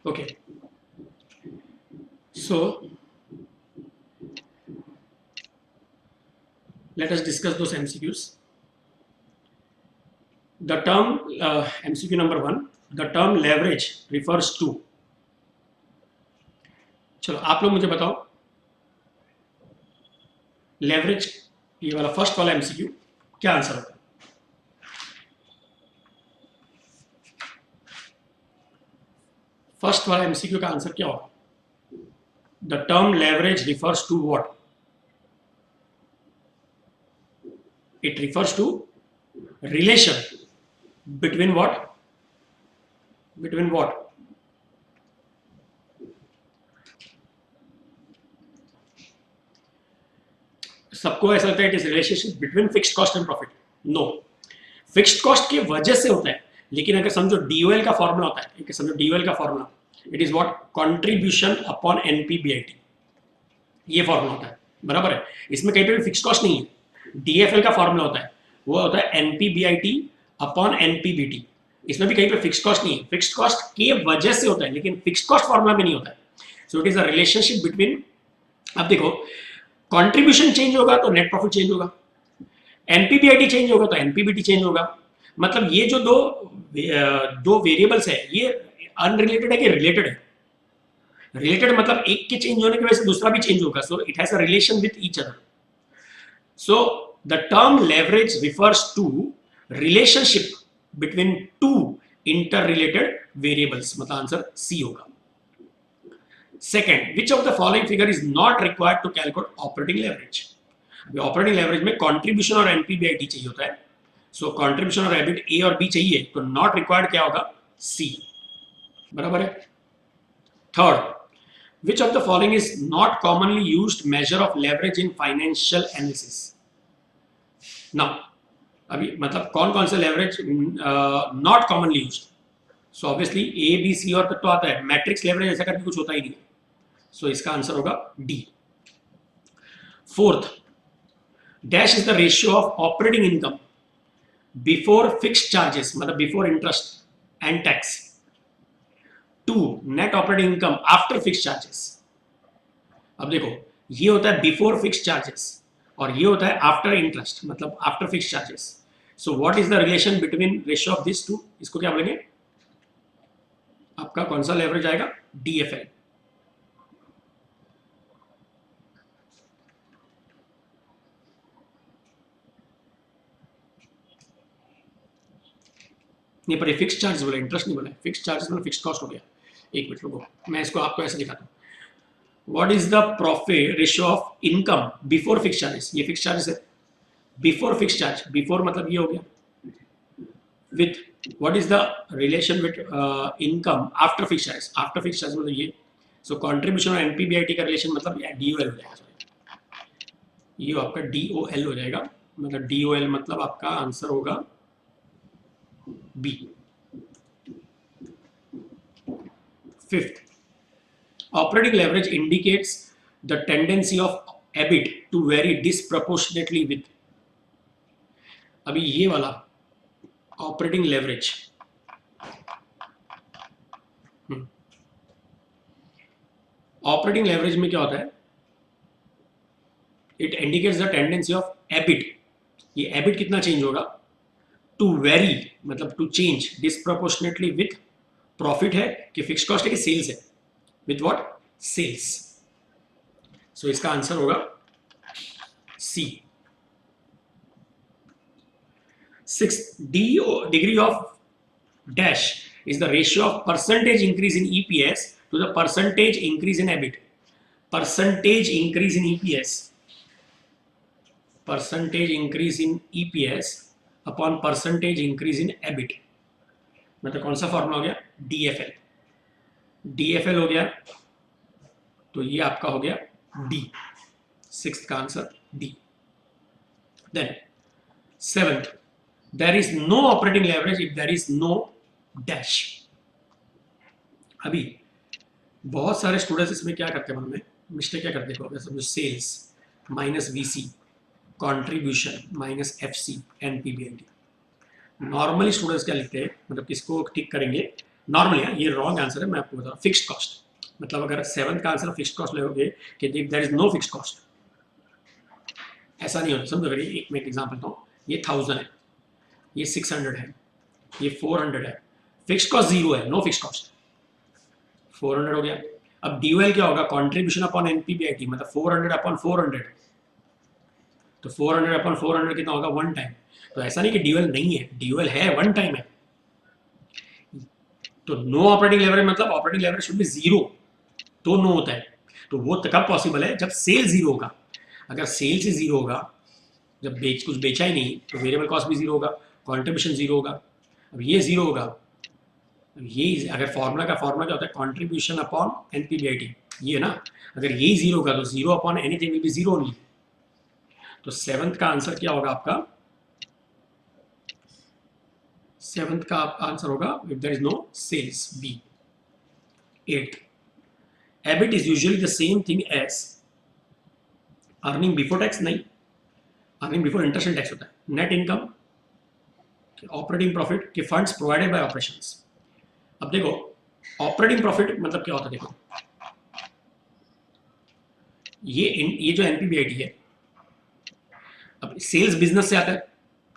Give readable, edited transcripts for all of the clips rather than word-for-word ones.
Okay, so let us discuss those MCQs. The term MCQ number 1, the term leverage refers to, चलो आप लोग मुझे बताओ leverage, ये वाला फर्स्ट वाला एमसीक्यू क्या आंसर होता है? फर्स्ट वाला एमसीक्यू का आंसर क्या होगा? The term leverage refers to what? It refers to relation between what? Between what? सबको ऐसा लगता है it is relationship between fixed cost and profit. No, fixed cost की वजह से होता है, लेकिन अगर समझो डीओएल का फॉर्मूला होता है, ठीक है, समझो डीओएल का formula, it is what? Contribution upon NPBIT. ये फॉर्मूला होता है, बराबर है. इसमें कहीं पे भी फिक्स्ड कॉस्ट नहीं है. डीएफएल का फॉर्मूला होता है, वो होता है एनपीबीआईटी अपॉन एनपीबीटी. इसमें भी कहीं पे फिक्स्ड कॉस्ट नहीं है. फिक्स्ड कॉस्ट की वजह से होता है, लेकिन फिक्स्ड कॉस्ट फॉर्मूला में नहीं होता है. So it is a relationship between. अब देखो, कंट्रीब्यूशन चेंज होगा तो नेट प्रॉफिट चेंज होगा, एनपीबीआईटी चेंज होगा तो एनपीबीटी चेंज होगा. मतलब ये जो दो वेरिएबल्स है, ये अनरिलेटेड है कि रिलेटेड है? रिलेटेड मतलब एक के चेंज होने की वजह से दूसरा भी चेंज होगा. So it has a relation with each other. So the term leverage refers to relationship between two interrelated variables. मतलब आंसर सी होगा. Second, which of the following figure is not required to calculate operating leverage? Operating leverage में contribution और NPBIT चाहिए होता है. सो contribution और EBIT ए और B चाहिए, तो नॉट रिक्वायर्ड क्या होगा? सी. बराबर है. Third, which of the following is not commonly used measure of leverage in financial analysis? Now अभी मतलब कौन कौन से leverage not commonly used? So obviously A B C और तक तो आता है, मैट्रिक्स लेवरेज ऐसा करके कुछ होता ही नहीं. सो इसका आंसर होगा D. Fourth, dash is the ratio of operating income before fixed charges, मतलब before interest and tax, to net operating income after fixed charges. अब देखो, ये होता है बिफोर फिक्स्ड चार्जेस और ये होता है आफ्टर इंटरेस्ट, मतलब after fixed charges. So what is the relation between ratio of this two? इसको क्या बोलेंगे? आपका कौन सा लेवरेज आएगा? डीएफएल. नहीं, पर फिक्स्ड चार्ज बोला, इंटरेस्ट नहीं बोला. फिक्स्ड चार्जेस मतलब फिक्स्ड कॉस्ट हो गया. एक मिनट रुको, मैं इसको आपको ऐसे दिखाता हूँ. What is the profit ratio of income before fixed charges? ये फिक्स्ड चार्जेस है. बिफोर फिक्स्ड चार्ज, बिफोर मतलब ये हो गया. With what is the relation with income after fixed charges? After fixed charge मतलब ये. सो कंट्रीब्यूशन और एनपीबीआईटी का रिलेशन मतलब डीओएल हो जाएगा. ये आपका डीओएल हो जाएगा. मतलब डीओएल मतलब आपका आंसर होगा B. Fifth, operating leverage indicates the tendency of EBIT to vary disproportionately with. अभी ये वाला ऑपरेटिंग लेवरेज, ऑपरेटिंग लेवरेज में क्या होता है? It indicates the tendency of EBIT. ये एबिट कितना चेंज होगा? टू वेरी, मतलब to change disproportionately with profit है कि फिक्स्ड कॉस्ट है कि सेल्स है? With what? सेल्स. सो इसका आंसर होगा C. Sixth, degree of dash is the ratio of percentage increase in EPS to the percentage increase in EBIT. Percentage increase in EPS, percentage increase in EPS upon percentage increase in EBIT. मतलब कौन सा formula हो गया? DFL. DFL हो गया, तो ये आपका हो गया डी. सिक्स्थ का answer D. Then seventh, there is no operating leverage if there is no dash. अभी बहुत सारे स्टूडेंट्स इसमें क्या करते हैं, में मिस्टेक क्या करते हैं? समझो sales minus VC, contribution minus FC, NPBIT. Normally students क्या लिखते हैं, मतलब किसको टिक करेंगे? नॉर्मली ये रॉन्ग आंसर है, मैं आपको बता रहा हूँ। फिक्स्ड कॉस्ट मतलब अगर 7th का आंसर फिक्स्ड कॉस्ट लोगे कि there is no fixed cost, ऐसा नहीं होता। समझो, अगर एक मैं एग्जांपल दूं, ये 1000 है, ये 600 है, ये 400 है, फिक्स्ड कॉस्ट 0 है, नो फिक्स्ड कॉस्ट, 400 हो गया। अब ड्यूएल क्या होगा, कंट्रीब्यूशन अपॉन एनपीबीआईटी, मतलब 400 अपॉन 400, तो 400 अपॉन 400 कितना होगा, 1 टाइम। तो ऐसा नहीं कि ड्यूएल नहीं है, ड्यूएल है, 1 टाइम है। तो नो ऑपरेटिंग लेवरेज मतलब ऑपरेटिंग लेवरेज शुड बी 0, तो नो होता है। तो वो कब पॉसिबल है, जब सेल 0 होगा। अगर सेल से 0 होगा, जब कुछ बेचा ही नहीं, तो वेरिएबल कॉस्ट भी 0 होगा, कॉन्ट्रीब्यूशन 0 होगा। अब ये 0 होगा, अब ये अगर फॉर्मूला क्या होता है, कॉन्ट्रीब्यूशन अपॉन एनपीबीआईटी, ये ना, अगर ये 0 होगा तो 0 upon anything will be 0 only. तो 7th का आंसर क्या होगा आपका, 7th का आंसर होगा if there is no sales, B. 8th, EBIT is usually the same thing as earning before tax, नहीं, earning before interest and tax होता है। नेट इनकम, ऑपरेटिंग प्रॉफिट के फंड्स प्रोवाइडेड बाय ऑपरेशंस। अब देखो operating profit मतलब क्या होता है, देखो ये जो एनपीबीआईटी है, अब सेल्स बिजनेस से आता है,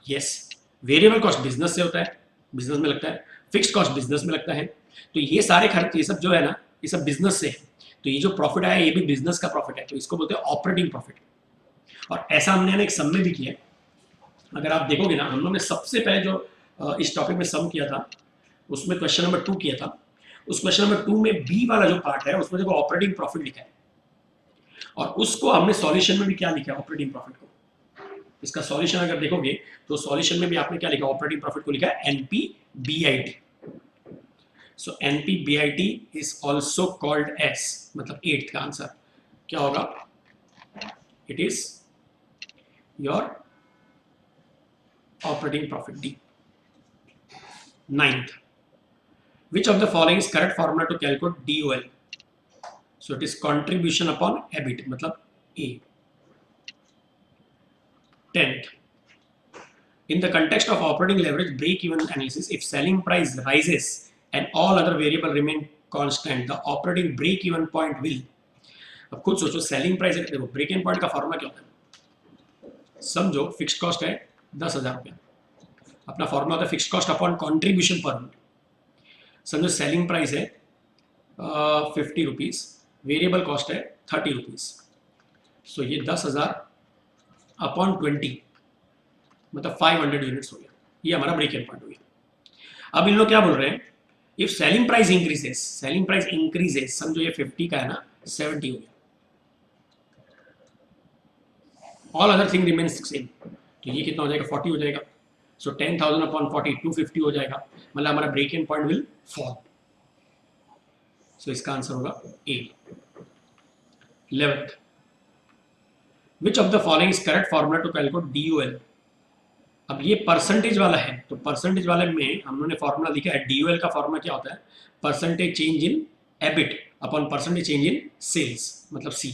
यस, वेरिएबल कॉस्ट बिजनेस से होता है, बिजनेस में लगता है, फिक्स्ड कॉस्ट बिजनेस में लगता है। तो ये सारे खर्च, ये सब जो है ना, ये सब बिजनेस से है। तो ये जो प्रॉफिट आया ये भी बिजनेस का प्रॉफिट है, तो इसको बोलते हैं ऑपरेटिंग प्रॉफिट। और ऐसा हमने एक सम में भी किया। अगर आप देखोगे ना, हम लोगों ने सबसे पहले जो इस टॉपिक में सम किया था, उसमें क्वेश्चन नंबर 2 किया था। उस क्वेश्चन नंबर 2 में बी वाला जो पार्ट है उसमें देखो ऑपरेटिंग प्रॉफिट लिखा है, और उसको हमने सॉल्यूशन में भी क्या लिखा है, ऑपरेटिंग प्रॉफिट को। इसका सॉल्यूशन अगर देखोगे तो सॉल्यूशन में भी आपने क्या लिखा, ऑपरेटिंग प्रॉफिट को लिखा है एनपीबीआईटी। सो एनपीबीआईटी इज ऑल्सो कॉल्ड एस, मतलब 8th का आंसर क्या होगा, it is your operating profit, D. 9th, which of the following is correct formula to calculate DOL? So it is contribution upon EBIT, मतलब A. 10th, in the context of operating leverage break-even analysis, if selling price rises and all other variable remain constant, the operating break-even point will. अब खुद सोचो, selling price, देखो break even point का formula क्या होता है, समझो fixed cost है 10,000 रुपया, अपना फॉर्मूला होता है fixed cost upon contribution per unit. समझो सेलिंग प्राइस है 50 रुपीज़, वेरिएबल कॉस्ट है 30 रुपीज़, सो ये 10,000 अपॉन 20 मतलब 500 यूनिट्स हो गया, ये हमारा ब्रेक इवन पॉइंट हो गया। अब इन लोग क्या बोल रहे हैं, if selling price increases, selling price increases, समझो ये 50 का है ना, 70 हो गया, all other thing remains same, तो ये कितना हो जाएगा, 40 हो जाएगा। सो 10,000 अपॉन 40 250 हो जाएगा, मतलब हमारा break even point will fall. So इसका आंसर होगा A. 11th, which of the following is correct formula to calculate DOL? अब ये परसेंटेज वाला है, तो परसेंटेज वाले में हम लोगों ने फॉर्मूला लिखा है, DOL का फॉर्मूला क्या होता है, percentage change in EBIT upon percentage change in sales, मतलब C।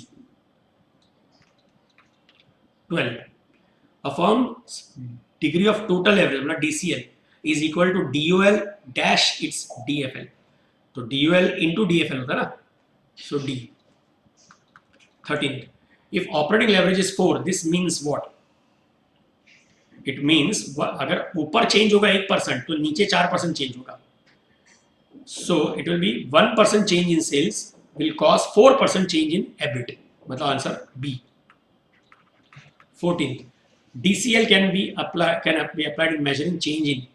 12, a firm's degree of total leverage मतलब DCL is equal to DOL dash its DFL, तो DOL into DFL होता है ना, so D। 13, if operating leverage is 4, this means what? It means अगर ऊपर change होगा 1% तो नीचे 4% चेंज होगा, so it will be 1% change in sales will cause 4% change in EBIT, मतलब answer B। 14, DCL can be applied in measuring change in,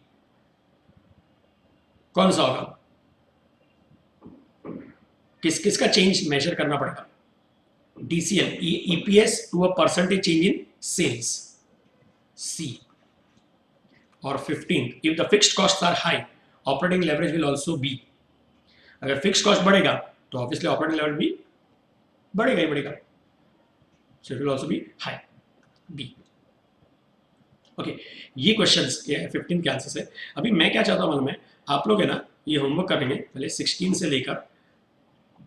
कौन सा होगा, किसका चेंज मेजर करना पड़ेगा, DCL, EPS to a percentage change in sales, C। और 15, if the fixed costs are high, operating leverage will also be, अगर fixed cost बढ़ेगा तो ऑब्वियसली ऑपरेटिंग लेवल भी बढ़ेगा ही बढ़ेगा, so it will also be high, B। Okay, ये questions के 15 के आंसर है। अभी मैं क्या चाहता हूँ मालूम है, आप लोग है ना ये होमवर्क करेंगे पहले 16 से लेकर,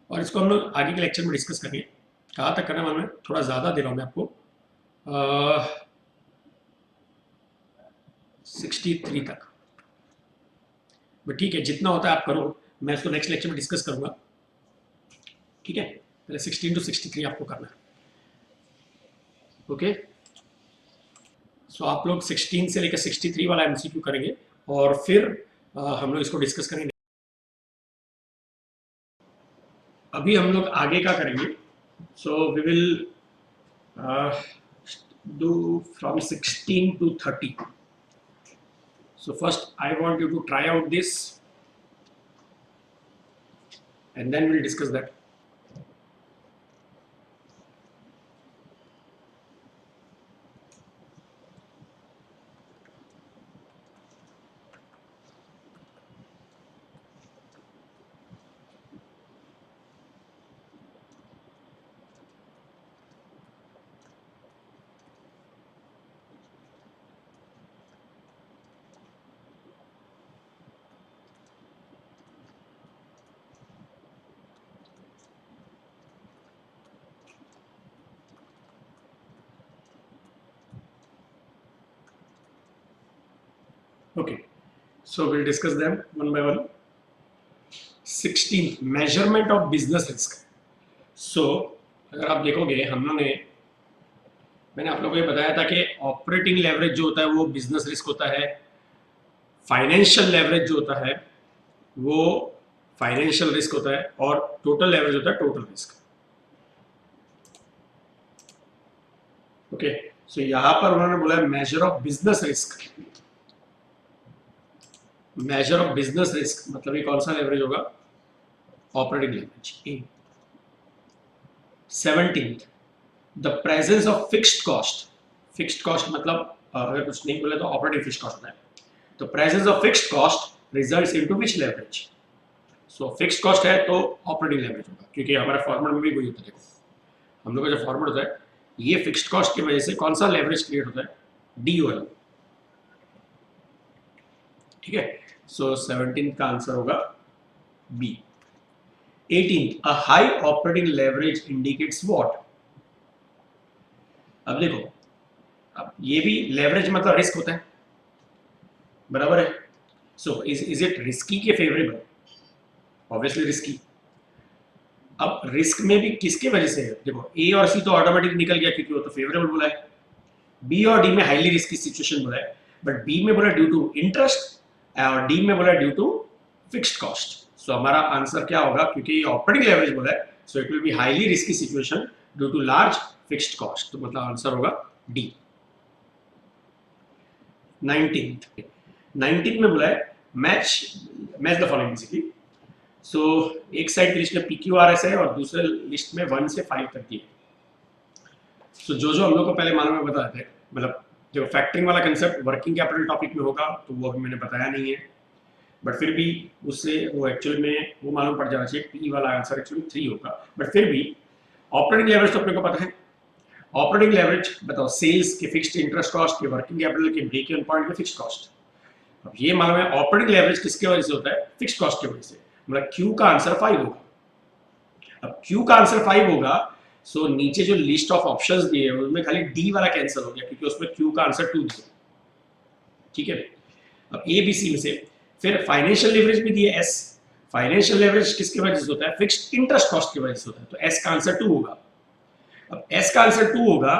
और इसको हम लोग आगे के लेक्चर में डिस्कस करेंगे। कहाँ तक करना मालूम है, थोड़ा ज़्यादा दे रहा हूँ मैं आपको, 63 तक, बट ठीक है जितना होता है आप करो, मैं इसको नेक्स्ट लेक्चर में डिस्कस करूंगा, ठीक है। पहले 16 to 63 आपको करना है, ओके। सो आप लोग 16 से लेकर 63 वाला एमसीक्यू करेंगे और फिर हम लोग इसको डिस्कस करेंगे। अभी हम लोग आगे का करेंगे, so we will do from 16 to 30. So first I want you to try out this and then we'll discuss that. Okay, so we'll discuss them one by one. 16th, measurement of business risk. So अगर आप देखोगे मैंने आप लोगों को ये बताया था कि ऑपरेटिंग लेवरेज जो होता है वो बिजनेस रिस्क होता है, फाइनेंशियल लेवरेज जो होता है वो फाइनेंशियल रिस्क होता है, और टोटल लेवरेज होता है टोटल रिस्क। ओके, सो यहां पर उन्होंने बोला measure of business risk. Measure of business risk मतलब ये कौन सा लेवरेज होगा? Operating leverage. 17th, the presence of fixed cost. Fixed cost मतलब अगर कुछ नहीं बोले तो ऑपरेटिंग फिक्स्ड कॉस्ट होता है। तो presence of fixed cost results into which leverage? So fixed cost है तो ऑपरेटिंग लेवरेज होगा, क्योंकि हमारा फॉर्मूला में भी वही होता है। देखो हम लोग का जो फॉर्मूला होता है, ये फिक्स्ड कॉस्ट की वजह से कौन सा लेवरेज क्रिएट होता है? DOL, ठीक है। सो 17th का आंसर होगा B. 18th, a high operating leverage indicates what? अब देखो, अब ये भी लेवरेज मतलब रिस्क होता है, बराबर है। सो इज इट रिस्की के फेवरेबल? Obviously risky. अब रिस्क में भी किसके वजह से है? देखो ए और सी तो ऑटोमेटिक निकल गया क्योंकि वो तो फेवरेबल बोला है। बी और डी में हाईली रिस्की सिचुएशन बोला है, बट बी में बोला ड्यू टू इंटरेस्ट और डी में बोला ड्यू टू फिक्स्ड कॉस्ट। सो हमारा आंसर क्या होगा? क्योंकि ये ऑपरेटिंग लेवरेज बोला है, so it will be highly risky situation due to large fixed cost. तो मतलब आंसर होगा डी। 19th में बोला है match the following basically. So एक साइड की लिस्ट में PQRS है और दूसरे लिस्ट में 1 से 5 तक की है। सो जो हम लोग को पहले मालूम है बताते हैं, मतलब जो फैक्टरिंग वाला कंसेप्ट वर्किंग कैपिटल टॉपिक में होगा तो वो अभी मैंने बताया नहीं है, बट फिर भी उससे वो एक्चुअल में वो मालूम पड़ जाना चाहिए। पी वाला आंसर एक्चुअली 3 होगा, बट फिर भी ऑपरेटिंग लेवरेज तो अपने को पता है। ऑपरेटिंग लेवरेज बताओ, सेल्स के फिक्स्ड इंटरेस्ट कॉस्ट के, वर्किंग कैपिटल के, ब्रेक इवन पॉइंट के फिक्स्ड कॉस्ट। अब ये मालूम है ऑपरेटिंग लेवरेज किसके वजह से होता है? फिक्स्ड कॉस्ट की वजह से। मतलब क्यू का आंसर 5 होगा। अब क्यू का आंसर 5 होगा, सो नीचे जो लिस्ट ऑफ ऑप्शंस दिए हैं उसमें खाली डी वाला कैंसिल हो गया क्योंकि उसमें क्यू का आंसर 2 दिया, ठीक है। अब ए बी सी में से फिर फाइनेंशियल लेवरेज भी दिए एस। फाइनेंशियल लेवरेज किसकी वजह से होता है? फिक्स्ड इंटरेस्ट कॉस्ट की वजह से होता है, तो एस का आंसर 2 होगा। अब एस का आंसर 2 होगा,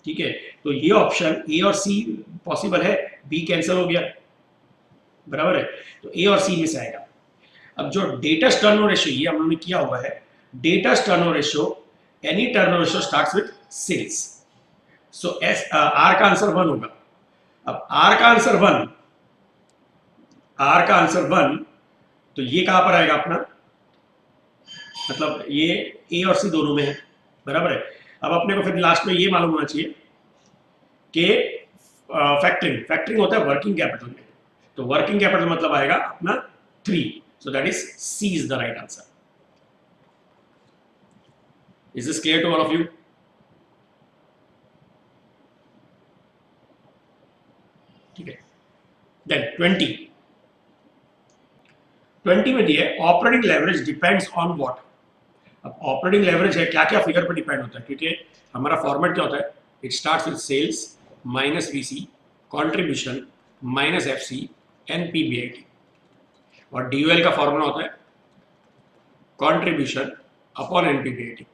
ठीक है, तो ये ऑप्शन ए और सी पॉसिबल है, बी कैंसिल हो गया, बराबर है। तो ए और सी में से आएगा। अब जो डेटर्स टर्नओवर रेशियो ये हमने किया हुआ है, debtors turnover ratio, any turnover ratio starts with sales. So S R का आंसर 1 होगा। अब आर का आंसर 1, तो ये कहां पर आएगा अपना? मतलब ये ए और सी दोनों में है, बराबर है। अब अपने को फिर लास्ट में ये मालूम होना चाहिए कि फैक्टरिंग होता है वर्किंग कैपिटल में, तो वर्किंग कैपिटल मतलब आएगा अपना 3। So that is C is the right answer. Is this clear to all of you? ठीक है। Then 20 में दिया है operating leverage depends on what. अब ऑपरेटिंग लेवरेज है, क्या क्या फिगर पर डिपेंड होता है, क्योंकि हमारा फॉर्मेट क्या होता है? It starts with sales minus VC contribution minus FC and PBIT, और DOL का फॉर्मूला होता है contribution upon NPBIT.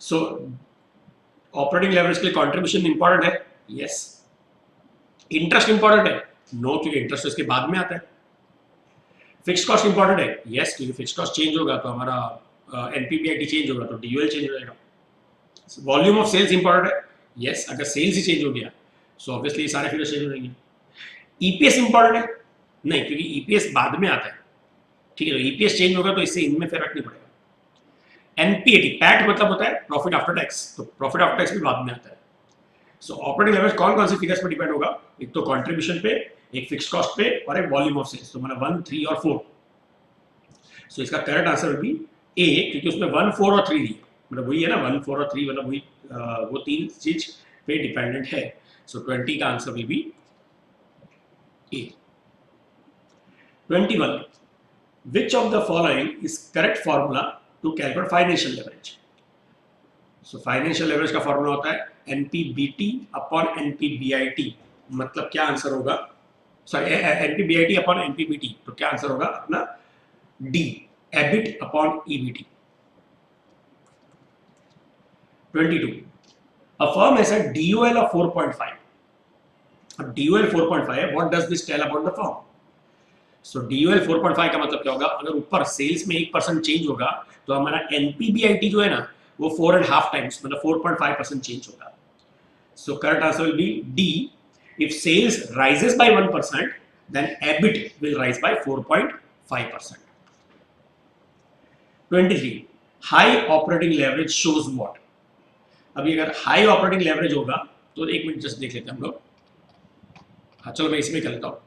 So operating leverage के लिए कंट्रीब्यूशन इंपॉर्टेंट है, यस। इंटरेस्ट इंपॉर्टेंट है, नो, क्योंकि इंटरेस्ट इसके बाद में आता है। फिक्स कॉस्ट इंपॉर्टेंट है, यस, क्योंकि फिक्स कॉस्ट चेंज होगा तो हमारा एनपीबीआईटी चेंज होगा तो डीयूएल चेंज हो जाएगा। वॉल्यूम ऑफ सेल्स इंपॉर्टेंट है, यस, अगर सेल्स ही चेंज हो गया सो ऑब्वियसली ये सारे फिगर्स चेंज हो जाएंगे। ईपीएस इंपॉर्टेंट है, नहीं, क्योंकि ईपीएस बाद में आता है, ठीक है, तो ईपीएस चेंज होगा तो इससे इनमें फर्क नहीं पड़ेगा। एनपीएटी, पैट मतलब होता है प्रॉफिट आफ्टर टैक्स, तो प्रॉफिट आफ्टर टैक्स भी बाद में आता है। सो ऑपरेटिंग लेवरेज कौन कौन सी फिगर्स पर डिपेंड होगा, एक तो कंट्रीब्यूशन पे, एक फिक्स कॉस्ट पे और एक वॉल्यूम ऑफ सेल्स, तो मतलब 1, 3 और 4। सो इसका करेक्ट आंसर विल बी ए, क्योंकि उसमें 1, 4 और 3 दिए, मतलब वही है ना, 1, 4 और 3, मतलब वही वो तीन चीज पे डिपेंडेंट है। सो 20 का answer will be A. 21, which of the following is correct formula to calculate financial leverage? So financial leverage का फॉर्मूला होता है NPBT अपॉन NPBIT, मतलब क्या आंसर होगा, सॉरी NPBIT अपॉन NPBT, तो क्या आंसर होगा अपना D, EBIT upon EBT। 22, a firm has a DOL of 4.5. अब DOL 4.5 है, what does this tell about the firm? So DOL 4.5 का मतलब क्या होगा, अगर ऊपर सेल्स में 1% चेंज होगा तो हमारा NPBIT जो है ना वो 4.5 टाइम्स मतलब 4.5% चेंज होगा। So correct answer will be D, if sales rises by 1% then EBIT will rise by 4.5%। 23, high operating leverage shows what. अभी अगर हाई ऑपरेटिंग लेवरेज होगा तो एक मिनट जस्ट देख लेते हैं हम लोग। हाँ चलो मैं इसमें कर लेता हूँ।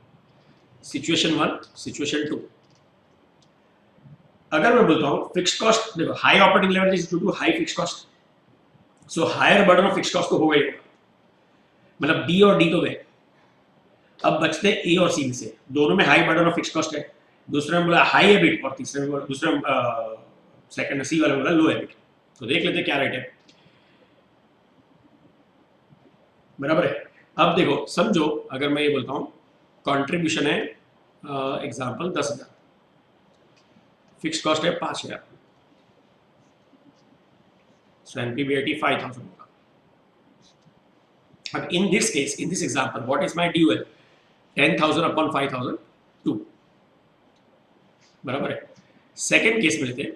सिचुएशन 1, सिचुएशन 2, अगर मैं बोलता हूं फिक्स कॉस्ट, देखो high operating leverage is due to high fix cost, so higher burden of fix cost तो होगा ही होगा, मतलब बी और डी तो गए, अब बचते हैं ए और सी में से, दोनों में high burden of fix cost है, दूसरे में बोला हाई एबिट और तीसरे में दूसरे सेकंड सी वाले बोला लो एबिट। तो देख लेते क्या रेट है, बराबर है। अब देखो समझो अगर मैं ये बोलता हूं कंट्रीब्यूशन है एग्जांपल 10,000, फिक्स कॉस्ट है 5,000, सो एनपीबीआईटी 5,000 होगा। अब in this case, in this example what is my dual, 10,000 upon 5,000 2, बराबर है। सेकंड केस में लेते हैं,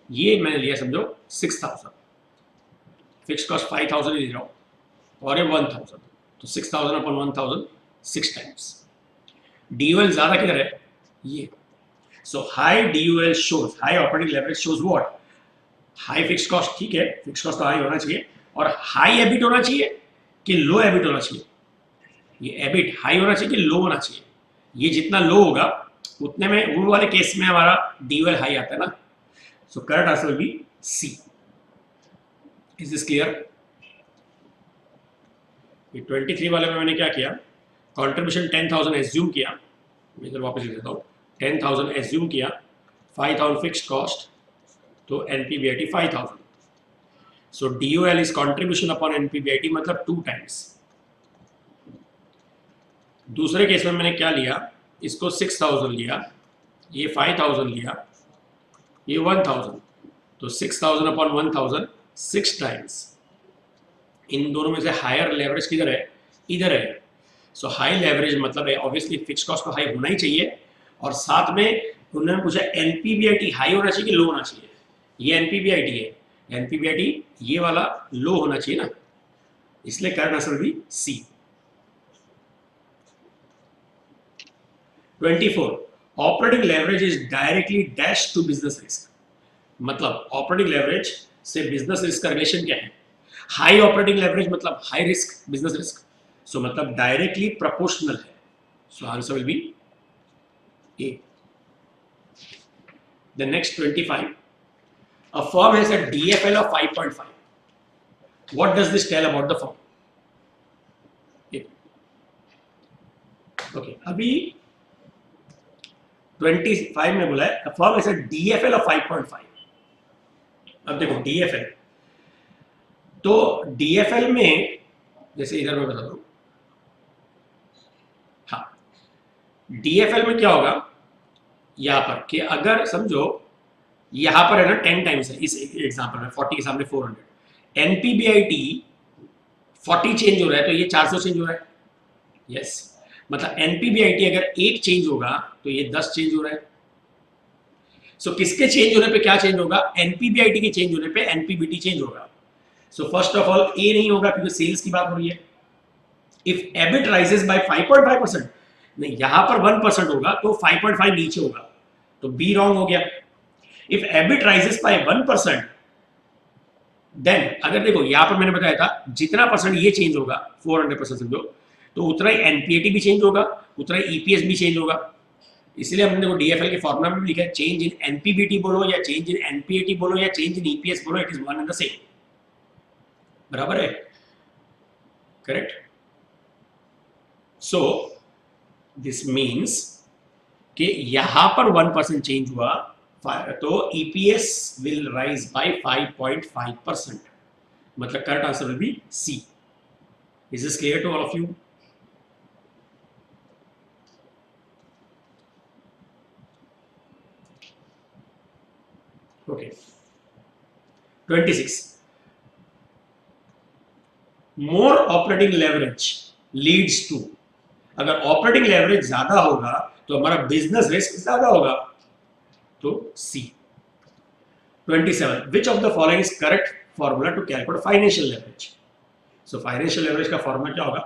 ये मैंने लिया समझो 6,000, फिक्स कॉस्ट 5,000 ही ले रहा हूं और ये 1,000, तो 6,000 अपॉन 1,000 6 टाइम्स। DOL ज्यादा किधर है, ये, so high DOL shows, high operating leverage shows what, high fix cost, ठीक है, फिक्स कॉस्ट तो हाई होना चाहिए, और हाई एबिट होना चाहिए कि लो एबिट होना चाहिए, ये एबिट हाई होना चाहिए कि लो होना चाहिए, ये जितना लो होगा उतने में वो वाले केस में हमारा DOL हाई आता है ना। So correct answer will be C. Is this clear? 23 वाले में मैंने क्या किया, कंट्रीब्यूशन 10,000 एज्यूम किया, मैं इधर वापस लिख देता हूँ, 10,000 एज्यूम किया, 5,000 फिक्स्ड कॉस्ट, तो एनपीबीआईटी 5,000, सो DOL इज कंट्रीब्यूशन अपॉन एनपीबीआईटी मतलब 2 टाइम्स। दूसरे केस में मैंने क्या लिया, इसको 6,000 लिया, ये 5,000 लिया, ये 1,000, तो 6,000 अपॉन 1,000 6 टाइम्स। इन दोनों में से हायर लेवरेज किधर है, इधर है, सो हाई लेवरेज मतलब है ऑब्वियसली फिक्स कॉस्ट तो हाई होना ही चाहिए, और साथ में उन्होंने पूछा एनपीबीआईटी हाई होना चाहिए कि लो होना चाहिए, ये एनपीबीआईटी है, एनपीबीआईटी ये वाला लो होना चाहिए ना, इसलिए करेक्ट आंसर भी C. 24, operating leverage is directly dash to business risk, मतलब ऑपरेटिंग लेवरेज से बिजनेस रिस्क का रिलेशन क्या है, हाई ऑपरेटिंग लेवरेज मतलब high risk business risk, so मतलब डायरेक्टली प्रोपोर्शनल है, so answer will be A. The next 25, a firm has a DFL of 5.5, what does this tell about the firm? Okay, अभी 25 में बोला है a firm has a DFL of 5.5, अब देखो DFL, तो DFL में जैसे इधर मैं बता दूं, हाँ DFL में क्या होगा, यहाँ पर कि अगर समझो यहाँ पर है ना 10 टाइम्स है, इस एग्जांपल में 40 के सामने 400, एनपीबीआईटी 40 चेंज हो रहा है तो ये 400 चेंज हो रहा है। यस, मतलब एनपीबीआईटी अगर एक चेंज होगा तो ये 10 चेंज हो रहा है। सो किसके चेंज होने पे क्या चेंज होगा? एनपीबीआईटी के चेंज होने पे एनपीबीटी चेंज होगा। सो फर्स्ट ऑफ ऑल ए नहीं होगा क्योंकि सेल्स की बात हो रही है। इफ एबिट राइजेस बाय 5.5%, नहीं यहां पर 1% होगा तो 5.5 नीचे होगा, तो बी रॉन्ग हो गया। If EBIT rises by 1%, then अगर देखो यहां पर मैंने बताया था जितना परसेंट ये चेंज होगा 400% समझो, तो उतना ही एनपीएटी भी चेंज होगा, उतना ही ईपीएस भी चेंज होगा। इसलिए हमने देखो डीएफएल के फॉर्मूला में भी लिखा है, चेंज इन एनपीबीटी बोलो या चेंज इन एनपीएटी बोलो या चेंज इन ईपीएस बोलो, it is one and the same. बराबर है? करेक्ट। सो दिस मीन्स कि यहां पर 1% चेंज हुआ तो ईपीएस विल राइज बाय 5.5%, मतलब correct answer will be C. Is this clear to all of you? Okay. 26, more operating leverage leads to, अगर operating leverage ज्यादा होगा तो हमारा बिजनेस रिस्क ज्यादा होगा, तो C. 27, which of the following is correct formula to calculate financial leverage? So financial leverage का formula क्या होगा?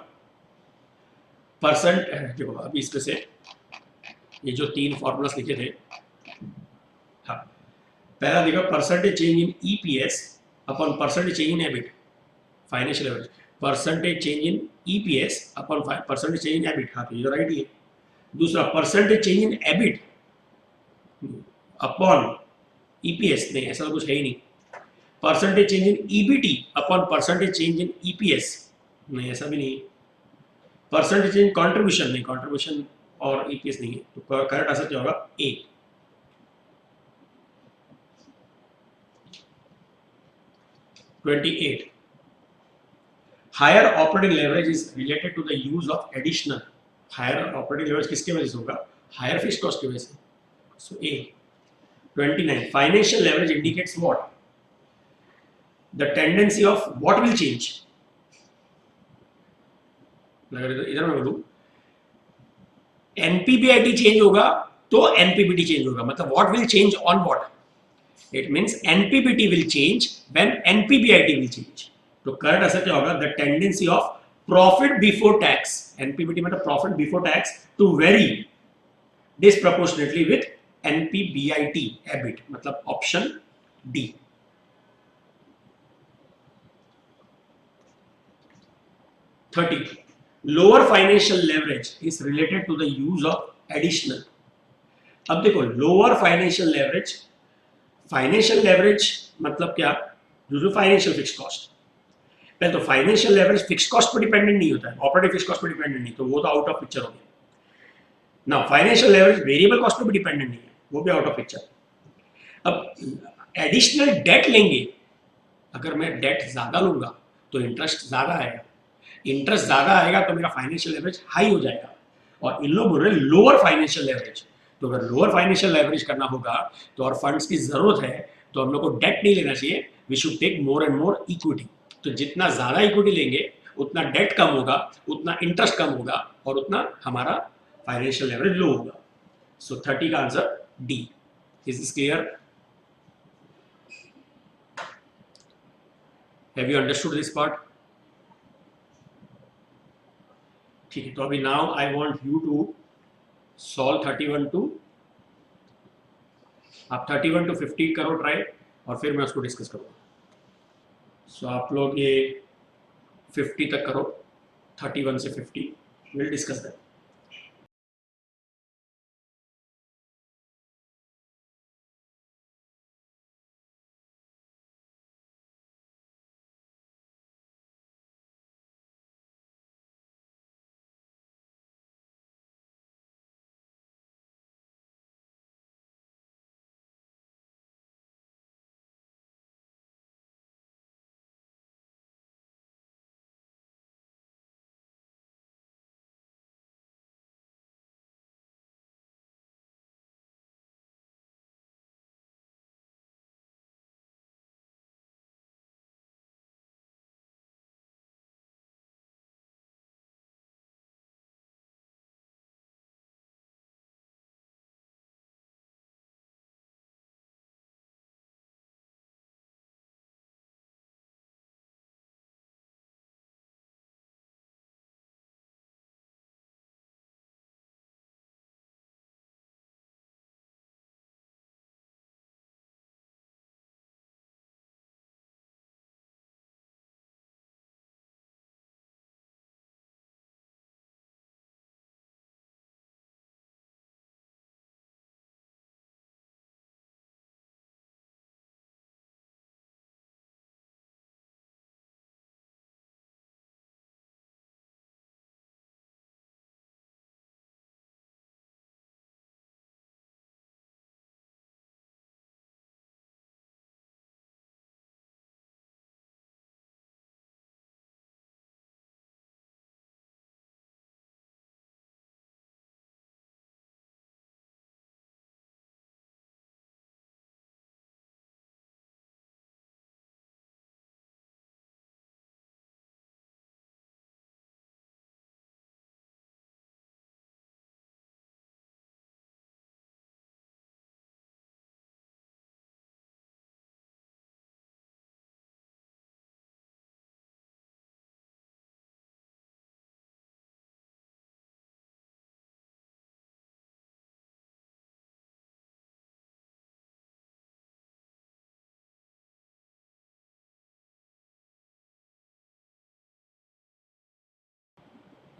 परसेंट, देखो अभी इसमें से ये जो तीन फॉर्मूलास लिखे थे, हाँ, पहला देखो percentage change in EPS upon percentage change in EBIT, financial average. Percentage change in EPS upon percentage change in EBIT, हाँ तो ये तो राइट ही है। दूसरा percentage change in EBIT upon EPS, नहीं ऐसा तो कुछ है ही नहीं। Percentage change in EBT upon percentage change in EPS, नहीं ऐसा भी नहीं है। परसेंटेज चेंज कंट्रीब्यूशन, नहीं कंट्रीब्यूशन और ईपीएस नहीं है, तो करेक्ट आंसर क्या होगा? A. 28, higher operating leverage is related to the use of additional, higher operating leverage किसके वजह से होगा? हायर फिक्स्ड कॉस्ट की वजह से, सो ए। 29, financial leverage indicates what? The tendency of what will change, इधर मैं बोलूं एनपीबीआईटी चेंज होगा तो एनपीबीटी चेंज होगा, मतलब what will change on what? It means NPBT will change when NPBIT will change. तो करेक्ट आंसर क्या होगा? The tendency of profit before tax, NPBT मतलब profit before tax, to very disproportionately with NPBIT EBIT, मतलब option D. 30, lower financial leverage is related to the use of additional. अब देखो lower financial leverage, financial leverage मतलब क्या? Due to financial fix cost. पहले तो financial leverage fix cost per dependent नहीं होता है, operative fix cost per dependent नहीं, तो वो तो आउट ऑफ पिक्चर हो गया ना। Financial leverage variable cost per भी डिपेंडेंट नहीं है, वो भी आउट ऑफ पिक्चर। अब एडिशनल डेट लेंगे, अगर मैं डेट ज्यादा लूंगा तो इंटरेस्ट ज्यादा आएगा, इंटरेस्ट ज्यादा आएगा तो मेरा फाइनेंशियल लेवरेज हाई हो जाएगा, और इन लोग बोल रहे हैं लोअर फाइनेंशियल लेवरेज। तो अगर लोअर फाइनेंशियल लेवरेज करना होगा तो और फंड्स की जरूरत है तो हम लोग को डेट नहीं लेना चाहिए, we should take more and more equity. तो जितना ज्यादा इक्विटी लेंगे उतना डेट कम होगा, उतना इंटरेस्ट कम होगा, और उतना हमारा फाइनेंशियल लेवरेज लो होगा। सो 30 का answer D. Is this clear? Have you understood this part? ठीक है, तो अभी now I want you to solve 31 to, आप 31 टू 50 करो ट्राई, और फिर मैं उसको डिस्कस करूँगा। सो आप लोग ये 50 तक करो, 31 से 50, विल डिस्कस दैट।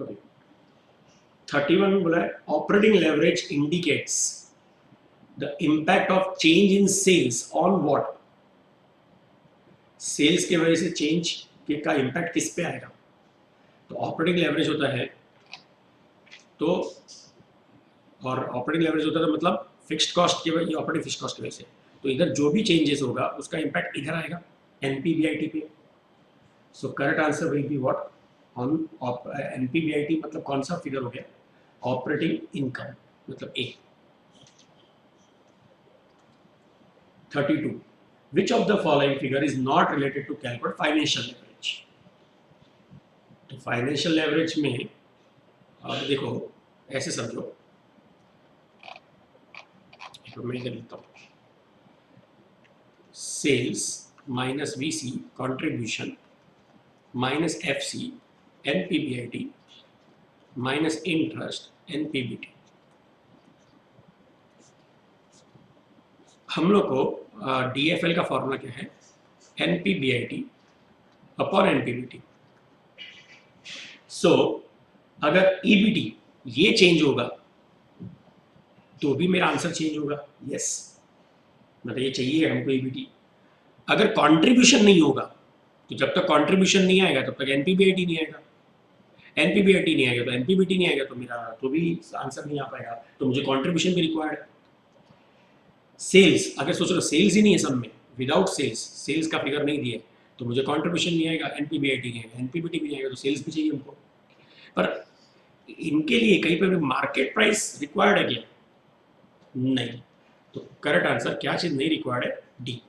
ओके 31 बोला है operating leverage indicates the impact of change in sales on what, sales के वजह से चेंज का इम्पैक्ट किस पे आएगा। तो ऑपरेटिंग लेवरेज होता है तो, और ऑपरेटिंग लेवरेज होता है मतलब फिक्स्ड कॉस्ट की वजह, ऑपरेटिंग फिक्स्ड कॉस्ट की वजह से, तो इधर जो भी चेंजेस होगा उसका इम्पैक्ट इधर आएगा एनपीबीआईटी पे। So correct answer will be what on NPBIT, मतलब कौन सा फिगर हो गया, ऑपरेटिंग इनकम मतलब A. 32 which of the following figure is not related to calculate financial leverage। तो फाइनेंशियल लेवरेज में अब देखो ऐसे समझो, तो मैं इधर लिखता हूँ sales minus VC contribution minus FC NPBIT minus interest NPBT. हम लोग को डीएफएल का फॉर्मूला क्या है, एनपीबीआईटी अपॉन एनपीबीटी। सो अगर ईबीटी ये चेंज होगा तो भी मेरा आंसर चेंज होगा, यस मतलब ये चाहिए हमको ईबीटी। अगर कंट्रीब्यूशन नहीं होगा तो जब तक कंट्रीब्यूशन नहीं आएगा तब तक एनपीबीआईटी नहीं आएगा, एनपीबीआईटी नहीं आएगा तो एनपीबीटी नहीं आएगा, तो मेरा तो भी आंसर नहीं आ पाएगा, तो मुझे कंट्रीब्यूशन भी रिक्वायर्ड है। सेल्स अगर सोच लो सेल्स ही नहीं है सब में, विदाउट सेल्स, सेल्स का फिगर नहीं दिया तो मुझे कंट्रीब्यूशन नहीं आएगा, एनपीबीआईटी नहीं आएगा, एनपीबीटी भी नहीं आएगा, तो सेल्स भी चाहिए हमको। पर इनके लिए कहीं पर मार्केट प्राइस रिक्वायर्ड है क्या, नहीं, तो करेक्ट आंसर क्या चीज नहीं रिक्वायर्ड है, D.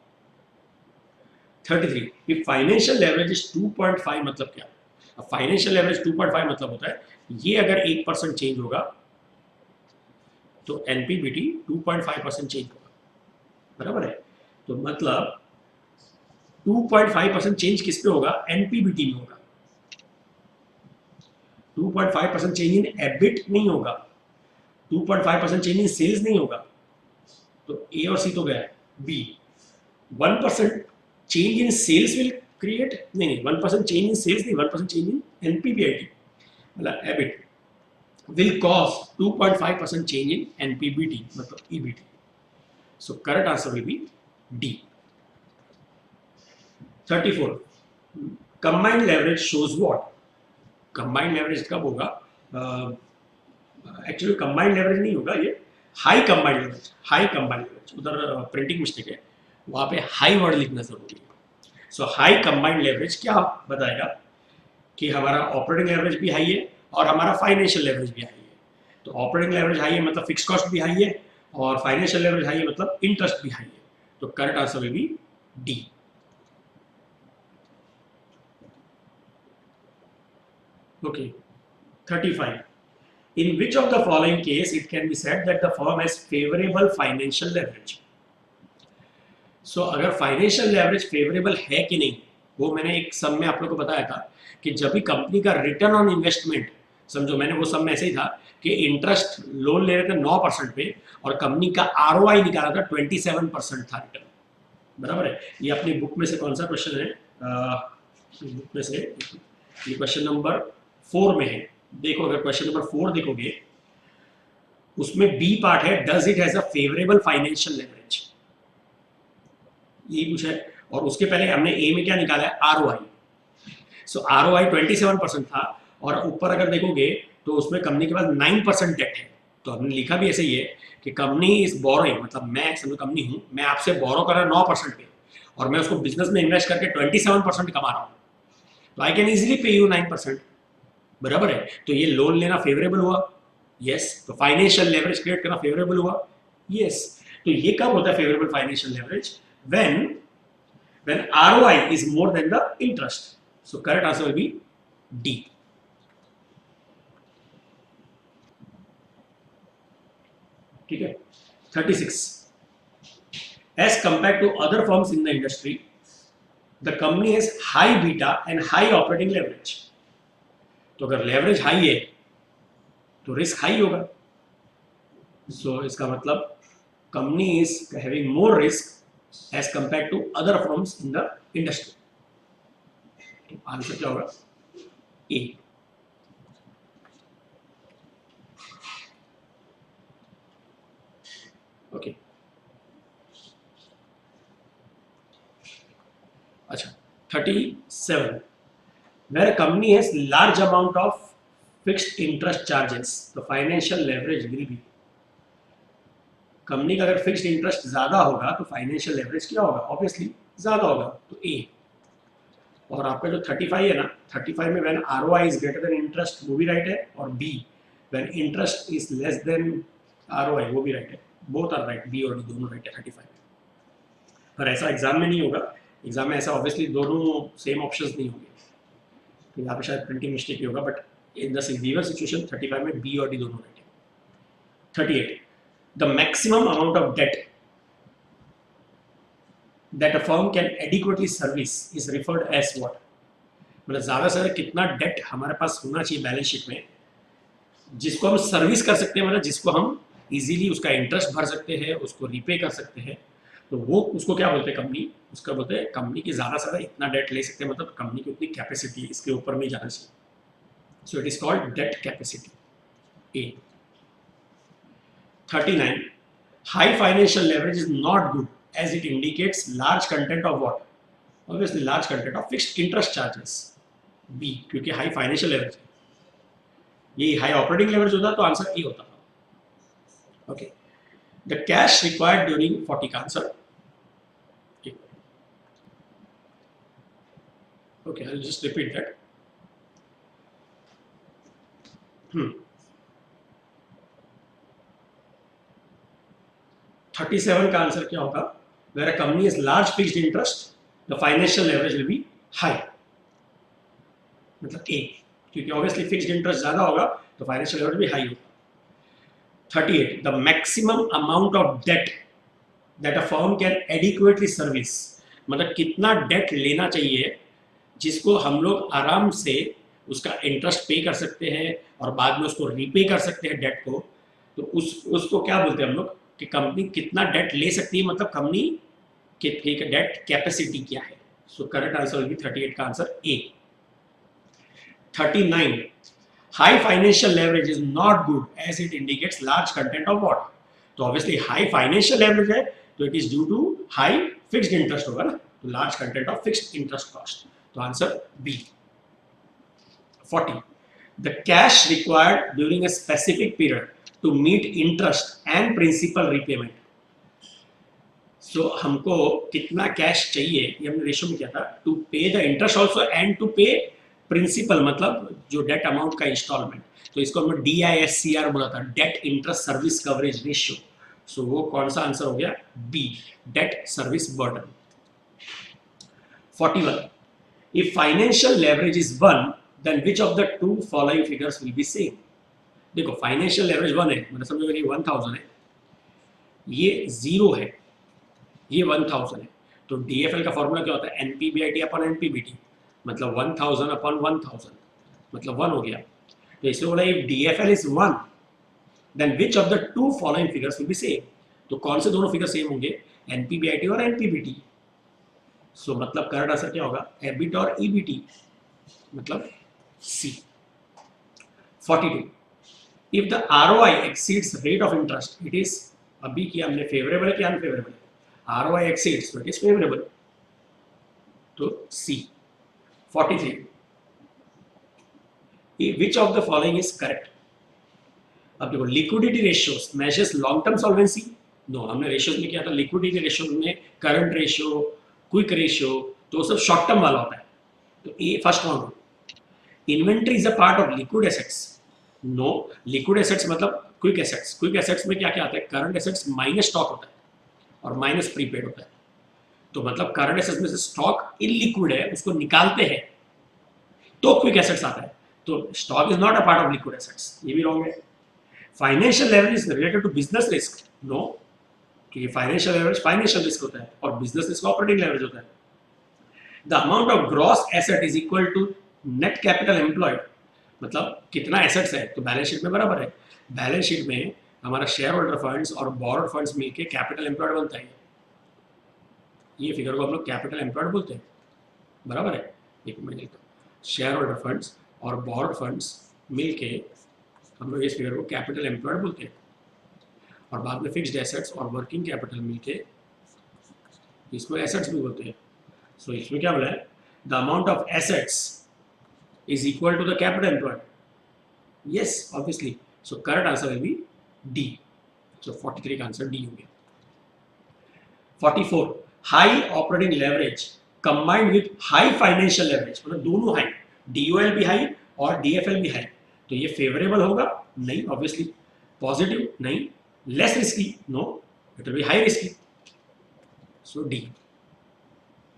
33 if financial leverage is 2.5 मतलब क्या, अब फाइनेंशियल लेवरेज 2.5 मतलब होता है ये अगर 1% चेंज होगा तो एनपीबीटी 2.5% चेंज होगा, बराबर है। तो मतलब 2.5% चेंज किस पे होगा, एनपीबीटी में होगा। 2.5% चेंज इन एबिट नहीं होगा, 2.5% चेंज इन सेल्स नहीं होगा, तो ए और सी तो गया। B 1% change in sales will create, नहीं 1% चेंज इन सेल्स नहीं, 1% चेंज इन एनपीबीआईटी मतलब EBIT will cause 2.5% change in NPBT मतलब EBT. So correct answer will be D. 34 combined leverage shows what, combined leverage कब होगा, एक्चुअली combined leverage नहीं होगा ये, high combined leverage, high combined leverage, उधर printing mistake है, वहां पे हाई वर्ड लिखना जरूरी है। सो हाई combined leverage क्या बताएगा कि हमारा ऑपरेटिंग लेवरेज भी हाई है और हमारा फाइनेंशियल लेवरेज भी हाई है। तो ऑपरेटिंग लेवरेज हाई है मतलब फिक्स कॉस्ट भी हाई है, और फाइनेंशियल लेवरेज हाई है मतलब इंटरेस्ट भी हाई है, तो correct answer will be D. Okay 35 in which of the following case it can be said that the firm has favourable financial leverage. So अगर financial leverage favourable है कि नहीं, वो मैंने एक सम में आप लोग को बताया था कि जब भी कंपनी का रिटर्न ऑन इन्वेस्टमेंट, समझो मैंने वो सम में ऐसे ही था कि इंटरेस्ट लोन ले रहे थे 9% पे और कंपनी का आरओआई निकाला था 27% था रिटर्न, बराबर है। ये अपनी बुक में से कौन सा क्वेश्चन है, बुक में से ये क्वेश्चन नंबर 4 में है, देखो अगर क्वेश्चन नंबर 4 देखोगे उसमें बी पार्ट है does it has a favourable financial leverage, ये कुछ है, और उसके पहले हमने ए में क्या निकाला है, आरओआई। सो आरओआई 27% था, और ऊपर अगर देखोगे तो उसमें कंपनी के पास 9% डेट है, तो हमने लिखा भी ऐसे ही है कि कंपनी इज बोरोइंग, मतलब मैं समझो कंपनी हूँ, मैं आपसे बोरो कर रहा हूँ 9% पे और मैं उसको बिजनेस में इन्वेस्ट करके 27% कमा रहा हूँ, तो आई कैन इजिली पे यू 9%, बराबर है। तो ये लोन लेना फेवरेबल हुआ, यस। तो फाइनेंशियल लेवरेज क्रिएट करना फेवरेबल हुआ, यस। तो ये कब होता है favourable financial leverage, when ROI is more than the interest. So correct answer will be D. ठीक है 36 as compared to other firms in the industry the company has high beta and high operating leverage. तो अगर leverage high है तो risk high होगा, सो इसका मतलब company is having more risk as compared to other firms in the industry. Answer क्या होगा, ए। Okay अच्छा 37 where a company has large amount of fixed interest charges the financial leverage will be company का अगर fixed interest ज्यादा होगा तो financial leverage क्या होगा ऑब्वियसली ज्यादा होगा तो ए और आपका जो 35 है ना 35 में when ROI is greater than interest वो भी राइट है और B when interest is less than ROI वो भी राइट है बोथ आर राइट बी और डी दोनों राइट है 35 में पर ऐसा एग्जाम में नहीं होगा एग्जाम में ऐसा ऑब्वियसली दोनों सेम ऑप्शंस नहीं होंगे तो यहाँ पे शायद प्रिंटिंग मिस्टेक ही होगा but in the given situation 35 में बी और डी दोनों राइट है 38 the maximum amount of debt that a firm can adequately service is referred as what मतलब ज़्यादा से ज़्यादा कितना डेट हमारे पास होना चाहिए बैलेंस शीट में जिसको हम सर्विस कर सकते हैं मतलब जिसको हम इजीली उसका इंटरेस्ट भर सकते हैं उसको रिपे कर सकते हैं तो वो उसको क्या बोलते हैं कंपनी उसका बोलते हैं कंपनी की ज़्यादा से ज़्यादा इतना डेट ले सकते हैं मतलब कंपनी की उतनी कैपेसिटी इसके ऊपर में जाना चाहिए so it is called debt capacity A 39 high financial leverage is not good as it indicates large content of what obviously large content of fixed interest charges b क्योंकि high financial leverage ये high operating leverage होता तो answer A होता था okay the cash required during 40 का answer okay I'll just repeat that 37 का answer क्या होगा where a company has large fixed interest the financial leverage will be high मतलब A क्योंकि obviously fixed interest ज्यादा होगा तो financial leverage भी high होगा 38 the maximum amount of debt that a firm can adequately service मतलब कितना date लेना चाहिए जिसको हम लोग आराम से उसका इंटरेस्ट पे कर सकते हैं और बाद में उसको रीपे कर सकते हैं डेट को तो उसको क्या बोलते हैं हम लोग कि कंपनी कितना डेट ले सकती है मतलब कंपनी की डेट कैपेसिटी क्या है so correct answer will be 38 का answer A 39 high financial leverage is not good as it indicates large content of what तो ऑब्वियसली हाई फाइनेंशियल लेवरेज है तो it is due to high fixed interest होगा ना तो large content of fixed interest cost तो answer B 40 the cash required during a specific period to meet interest and principal repayment so हमको कितना cash चाहिए ये हमने रेशियो में किया था to pay the interest also and to pay principal मतलब जो डेट अमाउंट का इंस्टॉलमेंट तो इसको हमने DISCR बोला था debt interest service coverage ratio so वो कौन सा आंसर हो गया B debt service burden 41 if financial leverage is 1 then which of the two following figures will be same देखो फाइनेंशियल लेवरेज 1 है मतलब समझो कि 1000 है ये 0 है ये 1000 है तो DFL का फॉर्मूला क्या होता है NPBIT अपॉन NPBT मतलब 1000 अपॉन 1000 मतलब 1 हो गया तो इससे बोला if DFL is 1 then which of the two following figures will be same तो कौन से दोनों फिगर सेम होंगे NPBIT और NPBT सो मतलब करेक्ट आंसर क्या होगा EBIT और EBT मतलब C 42 if the ROI exceeds rate of interest it is अभी की हमने फेवरेबल है क्या अनफेवरेबल है ROI exceeds so it is favorable तो C 43 which of the following is correct अब देखो liquidity ratios measures long term solvency no हमने ratios में किया था liquidity ratio में current ratio quick ratio तो सब short term वाला होता है तो A first one inventory is a part of liquid assets no liquid assets मतलब क्विक एसेट्स में क्या क्या आता है करंट एसेट्स माइनस स्टॉक होता है और माइनस प्रीपेड होता है तो मतलब करंट एसेट्स में से स्टॉक इनलिक्विड है उसको निकालते हैं तो क्विक एसेट्स आता है तो stock is not a part of liquid assets ये भी रॉन्ग है financial leverage is related to business risk no क्योंकि फाइनेंशियल लेवरेज फाइनेंशियल रिस्क होता है और बिजनेस रिस्क ऑपरेटिंग लेवरेज होता है the amount of gross asset is equal to net capital employed मतलब कितना एसेट्स है तो बैलेंस शीट में बराबर है बैलेंस शीट में हमारा शेयर होल्डर फंड्स और बोरोड फंड्स मिलके कैपिटल एम्प्लॉयड बनता है ये फिगर को हम लोग कैपिटल एम्प्लॉयड बोलते हैं बराबर है एक मैं लिखता हूँ शेयर होल्डर फंड्स और बोरोड फंड्स मिलके हम लोग इस फिगर को कैपिटल एम्प्लॉयड बोलते हैं और बाद में फिक्स्ड एसेट्स और वर्किंग कैपिटल मिलके इसको एसेट्स भी बोलते हैं। सो इसमें क्या बोला है, the amount of assets is equal to the capital employed. Yes obviously, so correct answer will be D. So 43 का आंसर डी हो गया। 44 high operating leverage combined with high financial leverage, मतलब दोनों हाई, डीओएल भी हाई और DFL भी high, तो ये फेवरेबल होगा? नहीं ऑब्वियसली। पॉजिटिव? नहीं। Less risky? No, it will be high risky, so D.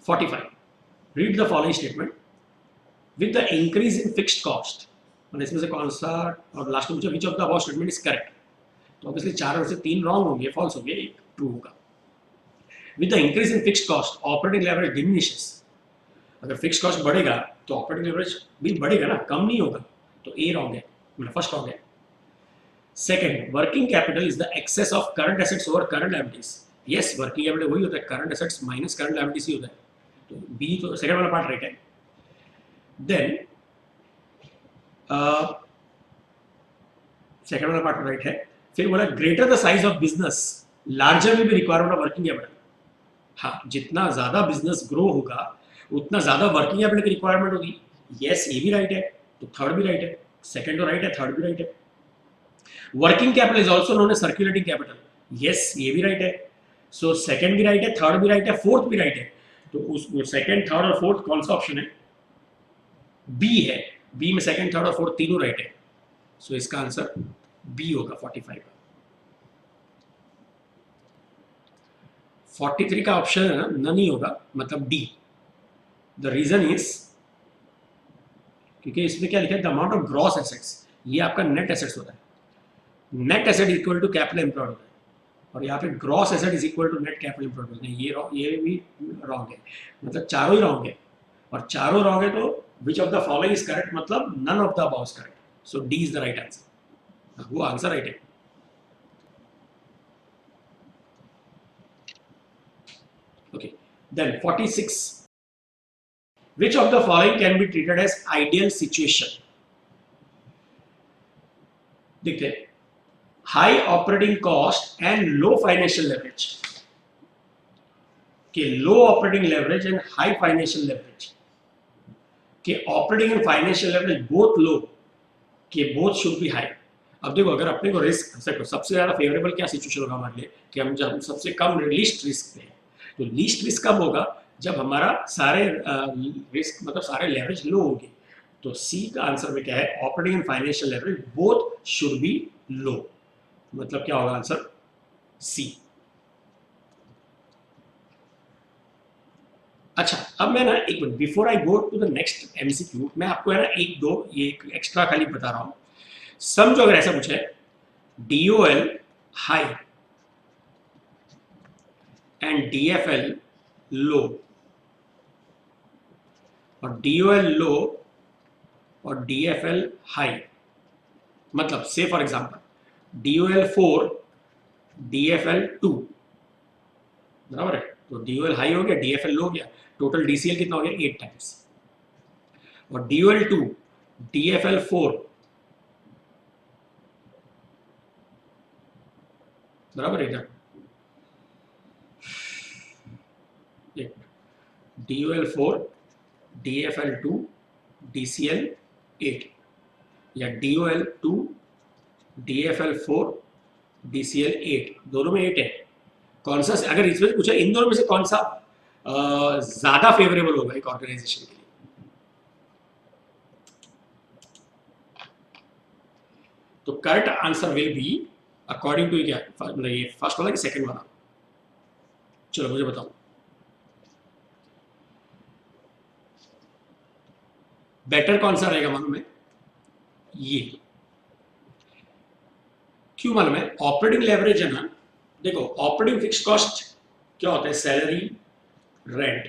45 read the following statement with the increase in fixed cost, मतलब इसमें से कौन सा, और लास्ट में पूछा विच of the above statement is correct, तो ऑब्वियसली 4 में से 3 रॉन्ग होंगे, फॉल्स होंगे, एक ट्रू होगा। With the increase in fixed cost operating leverage diminishes, अगर फिक्स्ड कॉस्ट बढ़ेगा तो ऑपरेटिंग लेवरेज भी बढ़ेगा ना, कम नहीं होगा, तो ए रॉन्ग है, मतलब फर्स्ट रॉन्ग है। Second, working capital is the excess of current assets over current liabilities. Yes, working capital वही होता है, current assets minus current liabilities ही होता है, तो बी, तो सेकंड वाला पार्ट राइट है। देन सेकंड वाला पार्ट राइट है। फिर बोला greater the size of business larger will be requirement of working capital. हाँ, जितना ज्यादा बिजनेस ग्रो होगा उतना ज्यादा वर्किंग कैपिटल की रिक्वायरमेंट होगी। यस, ये भी राइट है, तो थर्ड भी राइट है, सेकंड तो राइट है, थर्ड भी राइट है। Working capital is also known as circulating capital. Yes, ये भी राइट है, सो सेकंड भी राइट है, थर्ड भी राइट है, फोर्थ भी राइट है, तो उस सेकंड, थर्ड और फोर्थ कौन सा ऑप्शन है? बी है, बी में सेकंड, थर्ड और फोर्थ तीनों राइट है, सो इसका आंसर बी होगा 45 का। 43 का ऑप्शन है ना, नन ही होगा, मतलब डी। द रीजन इज क्योंकि इसमें क्या लिखा है, the amount of gross assets, ये आपका नेट एसेट्स होता है, net asset equal to capital employed होता है, और यहाँ पे gross asset is equal to net capital employed होता है। ये भी रॉन्ग है, मतलब चारों ही रॉन्ग है, और चारों रॉन्ग है तो which of the following is correct, मतलब none of the above is correct, so D is the right answer, वो आंसर राइट है। Okay, then 46. Which of the following can be treated as ideal situation? देखते हैं, high operating cost and low financial leverage. के low operating leverage and high financial leverage. के operating and financial leverage both low. के both should be high. अब देखो, अगर अपने को रिस्क सबसे ज्यादा फेवरेबल क्या सिचुएशन होगा हमारे लिए, कि हम जब सबसे कम लीस्ट रिस्क पे, तो लीस्ट रिस्क कब होगा, जब हमारा सारे रिस्क मतलब सारे लेवरेज लो होंगे, तो सी का आंसर में क्या है, operating and financial leverage both should be low, मतलब क्या होगा आंसर सी। अच्छा, अब मैं ना एक minute, before I go to the next MCQ, मैं आपको है ना एक दो ये एक्स्ट्रा खाली बता रहा हूं। समझो अगर ऐसा पूछा है, डीओएल हाई एंड डीएफएल लो, और डीओएल लो और डीएफएल हाई, मतलब से फॉर एग्जांपल डीओएल 4 डीएफएल 2, बराबर है, तो डीओएल हाई हो गया, डीएफएल लो हो गया, टोटल डीसीएल कितना हो गया 8 टाइम्स, और डीओएल 2 डीएफएल 4, बराबर है क्या, DOL 4 DFL 2 DCL 8, या DOL 2 DFL 4 DCL 8, दोनों में 8 है, कौन सा, अगर इसमें पूछा इन दोनों में से कौन सा ज्यादा फेवरेबल होगा एक ऑर्गेनाइजेशन के लिए, तो correct answer will be according to क्या, मतलब ये फर्स्ट वाला कि सेकंड वाला, चलो मुझे बताओ। बेटर कौन सा रहेगा मालूम है, ये क्यों मालूम है, ऑपरेटिंग लेवरेज है ना, देखो ऑपरेटिंग फिक्स कॉस्ट क्या होता है, सैलरी, रेंट,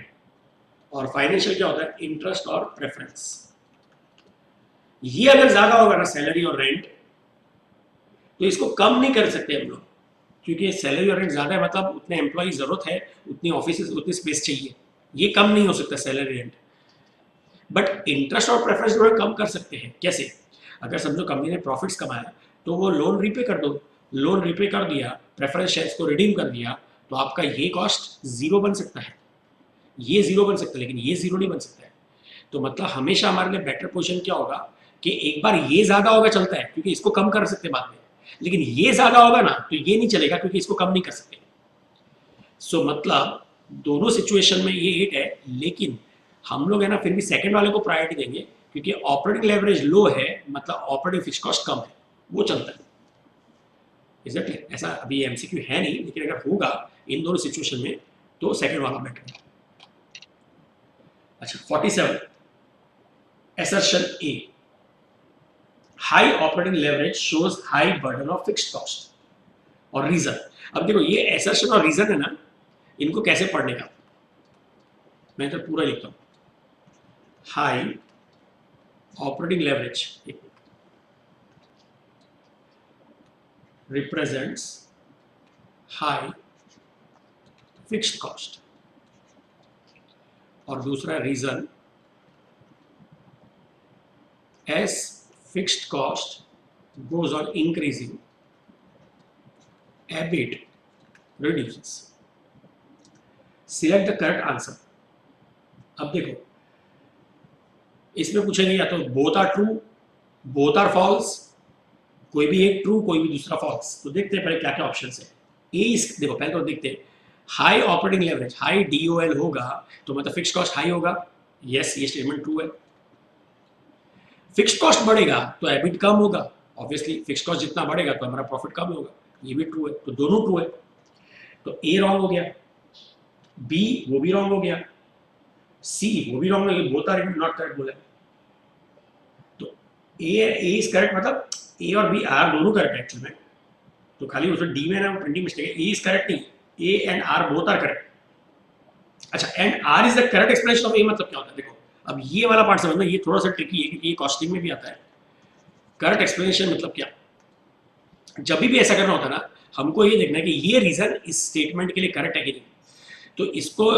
और फाइनेंशियल क्या होता है, इंटरेस्ट और प्रेफरेंस। ये अगर ज्यादा होगा ना सैलरी और रेंट, तो इसको कम नहीं कर सकते हम लोग, क्योंकि सैलरी और रेंट ज्यादा है, मतलब उतने एम्प्लॉय जरूरत है, उतनी ऑफिस, उतनी स्पेस चाहिए, ये कम नहीं हो सकता सैलरी रेंट। बट इंटरेस्ट और प्रेफरेंस जो है कम कर सकते हैं, कैसे, अगर समझो कंपनी ने प्रॉफिट्स कमाया तो वो लोन रीपे कर दो, लोन रिपे कर दिया, प्रेफरेंस शेयर्स को रिडीम कर दिया, तो आपका ये कॉस्ट जीरो बन सकता है, ये जीरो बन सकता है, लेकिन ये जीरो नहीं बन सकता है। तो मतलब हमेशा हमारे लिए बेटर पोजीशन क्या होगा कि एक बार ये ज्यादा होगा चलता है क्योंकि इसको कम कर सकते बाद में, लेकिन ये ज्यादा होगा ना तो ये नहीं चलेगा क्योंकि इसको कम नहीं कर सकते। सो मतलब दोनों सिचुएशन में ये हिट है, लेकिन हम लोग है ना फिर भी सेकंड वाले को प्रायोरिटी देंगे क्योंकि ऑपरेटिंग लेवरेज लो है, मतलब ऑपरेटिंग फिक्स कॉस्ट कम है, वो चलता है। Is it clear? ऐसा अभी एमसीक्यू है नहीं, लेकिन अगर होगा इन दोनों सिचुएशन में तो सेकंड वाला बेटर है। अच्छा 47 assertion A, high operating leverage shows high burden of fixed cost और रीजन। अब देखो ये assertion और रीजन है ना, इनको कैसे पढ़ने का, मैं तो पूरा लिखता हूं। High operating leverage represents high fixed cost और दूसरा reason as fixed cost goes on increasing, EBIT reduces. Select the correct answer. अब देखो इसमें पूछेंगे या तो both are true, both are false, कोई भी एक ट्रू कोई भी दूसरा फॉल्स। तो देखते हैं पहले क्या क्या ऑप्शन है। ए देखो पहले तो देखते हैं, high operating leverage, high DOL होगा तो मतलब फिक्स कॉस्ट हाई होगा, यस ये स्टेटमेंट ट्रू है। फिक्स्ड कॉस्ट बढ़ेगा तो एबिट कम होगा, ऑब्वियसली फिक्स्ड कॉस्ट जितना बढ़ेगा तो हमारा प्रॉफिट कम होगा, ये भी ट्रू है, तो दोनों ट्रू है। तो ए रॉन्ग हो गया, बी वो भी रॉन्ग हो गया, सी वो भी रॉन्ग हो गया, बोथ आर नॉट करेक्ट बोला। तो ए इज करेक्ट, मतलब ए और बी आर दोनों करेक्ट एक्चुअली में, तो खाली उसमें डी में ना प्रिंटिंग मिस्टेक है, ए इज करेक्ट नहीं, A and R both are correct. अच्छा and R is the correct explanation of A मतलब क्या होता है? देखो अब ये वाला पार्ट समझना, ये थोड़ा सा ट्रिकी है क्योंकि ये कॉस्टिंग में भी आता है। करेक्ट एक्सप्लेनेशन मतलब क्या, जब भी ऐसा करना होता है ना हमको ये देखना है कि ये रीजन इस स्टेटमेंट के लिए करेक्ट है कि नहीं। तो इसको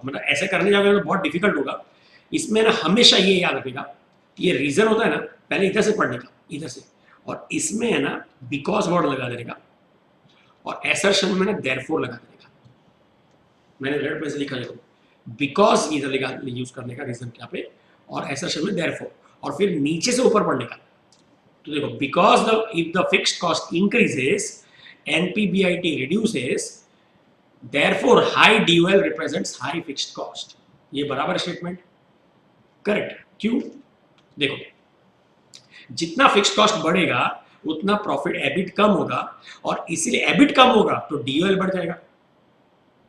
मतलब ऐसे करने जाओगे तो बहुत डिफिकल्ट होगा। इसमें ना हमेशा ये याद रखेगा, ये रीजन होता है ना पहले इधर से पढ़ने का, इधर से, और इसमें है ना बिकॉज वर्ड लगा देने का, और एसर्शन में ना देयरफॉर लगा देने का। मैंने रेड पेन से लिखा देखो, बिकॉज इधर लगा यूज करने का रीजन क्या पे, और एसर्शन में देयरफॉर, और फिर नीचे से ऊपर पढ़ने का। तो देखो because the if the fixed cost increases NPBIT reduces therefore high DOL represents high fixed cost. ये बराबर स्टेटमेंट करेक्ट। क्यों? देखो जितना फिक्स्ड कॉस्ट बढ़ेगा उतना प्रॉफिट एबिट कम होगा, और इसीलिए एबिट कम होगा तो डीओएल बढ़ जाएगा।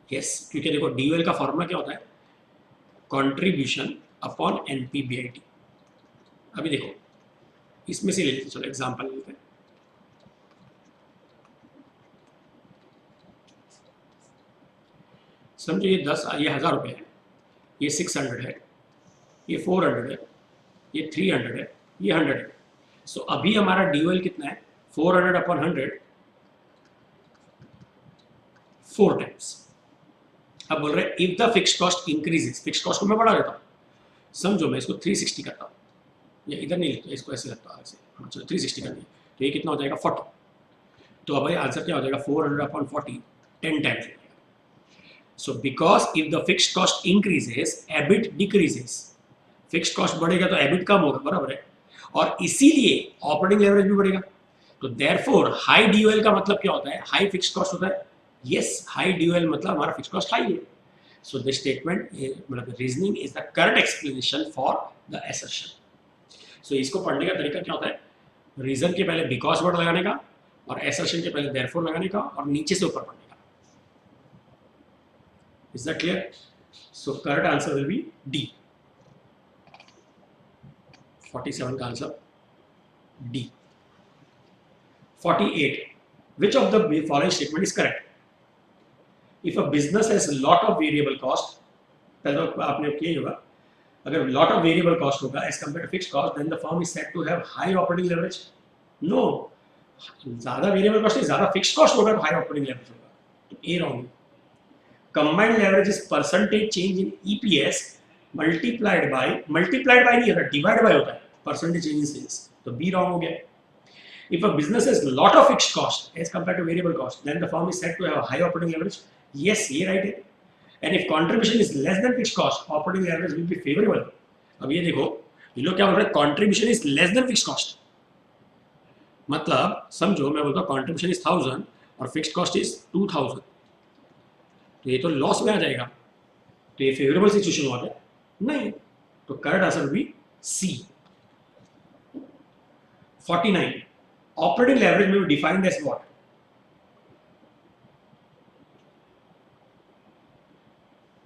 यस क्योंकि देखो डीओएल का फॉर्मूला क्या होता है, कंट्रीब्यूशन अपॉन एनपीबीआईटी। अभी देखो इसमें से ले लेते, चलो एग्जांपल लेते हैं। समझो ये 10 ये 1000 रुपये है, ये 600 है, ये 400 है, ये 300 है, ये 100 है। सो अभी हमारा डीओएल कितना है, 400 अपॉन 100 4 टाइम्स। अब बोल रहे हैं if the fixed cost increases, fixed cost को मैं बढ़ा देता हूँ, समझो मैं इसको 360 करता हूँ, या इधर नहीं लिखता, इसको ऐसे लगता है ऐसे, चलो 360 कर दिया, तो ये कितना हो जाएगा 40। तो अब भाई आंसर क्या हो जाएगा, 400 अपॉन 40 10 टाइम्स हो जाएगा। So because if the fixed cost increases EBIT decreases, fixed cost बढ़ेगा तो एबिट कम होगा, बराबर है, और इसीलिए ऑपरेटिंग लेवरेज भी बढ़ेगा। तो देयरफॉर हाई डीओएल का मतलब क्या होता है, हाई फिक्स्ड कॉस्ट होता है। यस हाई डीओएल मतलब हमारा फिक्स्ड कॉस्ट हाई है। सो दिस स्टेटमेंट मतलब reasoning is the correct explanation for the assertion. So इसको पढ़ने का तरीका क्या होता है, रीजन के पहले बिकॉज वर्ड लगाने का, और असर्शन के पहले देयरफॉर लगाने का, और नीचे से ऊपर पढ़ने का। Is that clear? So correct answer will be D, 47 का answer D. 48 which of the following statement is correct? If a business has lot of variable cost, पहले तो आपने किया होगा, अगर lot of variable cost होगा as compared to fixed cost, then the firm is said to have high operating leverage. No, ज़्यादा variable cost नहीं, ज़्यादा fixed cost होगा तो high operating leverage होगा, तो A wrong है। Combined leverage is percentage change in EPS multiplied by नहीं होता, divide by होता है percentage change in sales, तो B wrong हो गया। If a business has a lot of fixed cost as compared to variable cost, then the firm is said to have a high operating leverage. Yes, ये right है. And if contribution is less than fixed cost, operating leverage will be favorable. अब ये देखो, ये लोग क्या बोल रहे हैं? Contribution is less than fixed cost. मतलब समझो, मैं बोलता हूँ contribution is 1000 और fixed cost is 2000, तो ये तो लॉस में आ जाएगा. तो ये फेवरेबल सिचुएशन हुआ है? नहीं. तो करेक्ट आंसर भी सी. 49. Operating leverage may be defined as what?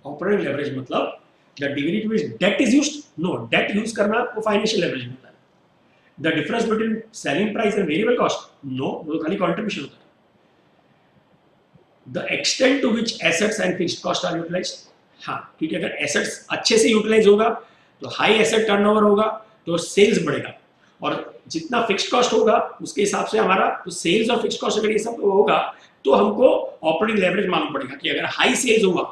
Operating leverage मतलब the degree to which debt is used? No, debt use करना वो financial leverage होता है. The difference between selling price and variable cost? No, वो खाली contribution होता है. The extent to which assets and fixed cost are utilized? हाँ, क्योंकि अगर assets अच्छे से utilize होगा तो high asset turnover होगा तो sales बढ़ेगा, और जितना फिक्स्ड कॉस्ट होगा उसके हिसाब से हमारा तो सेल्स और फिक्स्ड कॉस्ट अगर ये सब होगा तो हमको ऑपरेटिंग लेवरेज मालूम पड़ेगा कि अगर हाई सेल्स होगा,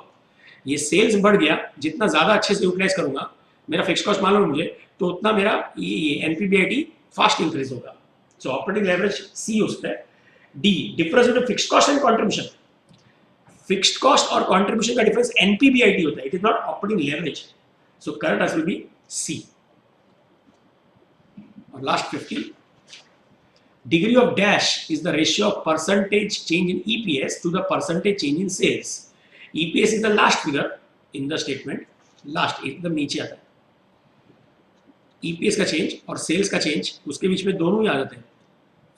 ये सेल्स बढ़ गया, जितना ज्यादा अच्छे से यूटिलाइज करूंगा, मेरा फिक्स्ड कॉस्ट मालूम मुझे, तो उतना मेरा ये एनपीबीआईटी फास्ट इंक्रीज होगा. सो ऑपरेटिंग लेवरेज सी हो सकता है. D, difference between fixed cost and contribution. Fixed cost और कंट्रीब्यूशन का डिफरेंस एनपीबीआईटी होता है, it is not operating leverage. So correct answer will be C. और last 50. Degree of dash is the ratio of percentage change in EPS to the percentage change in sales. EPS is the last figure in the statement, last एकदम नीचे आता है. EPS का change और sales का change उसके बीच में दोनों ही आ जाते हैं,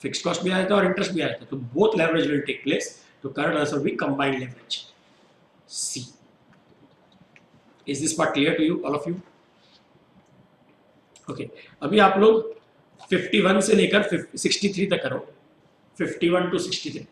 फिक्स्ड कॉस्ट भी आ जाता है और इंटरेस्ट भी आ जाता है, तो both leverage will take place. तो correct answer will be combined leverage, C. Is this part clear to you, all of you? Okay, अभी आप लोग 51 से लेकर 63 तक करो. 51 to 63.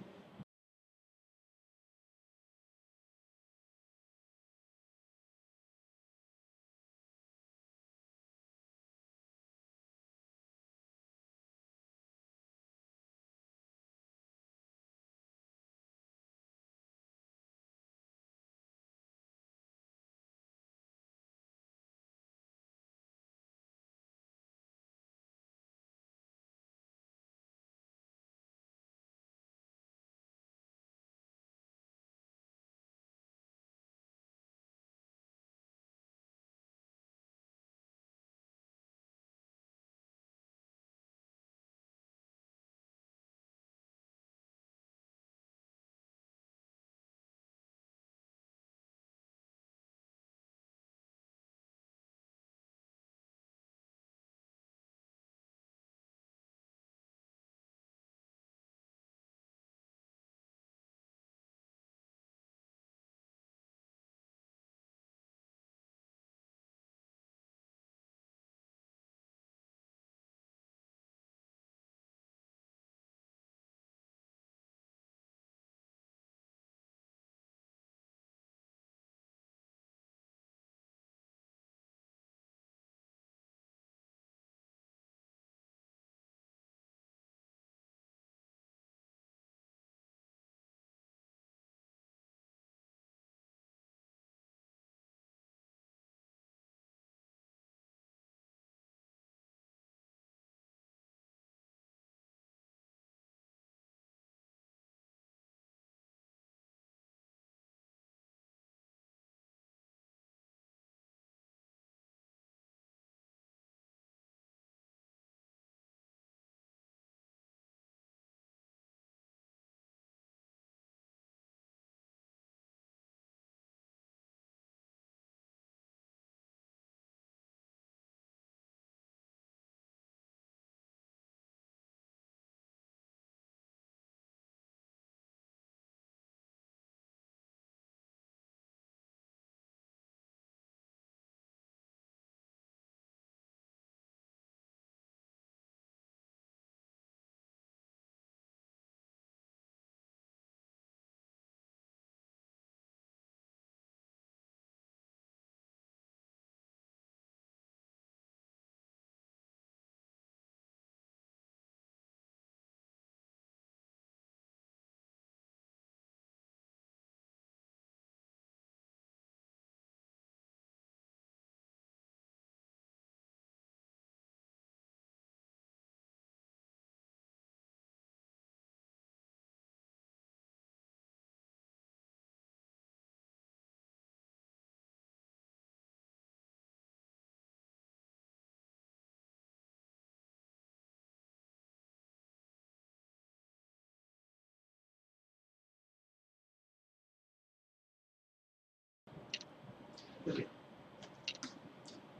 ओके,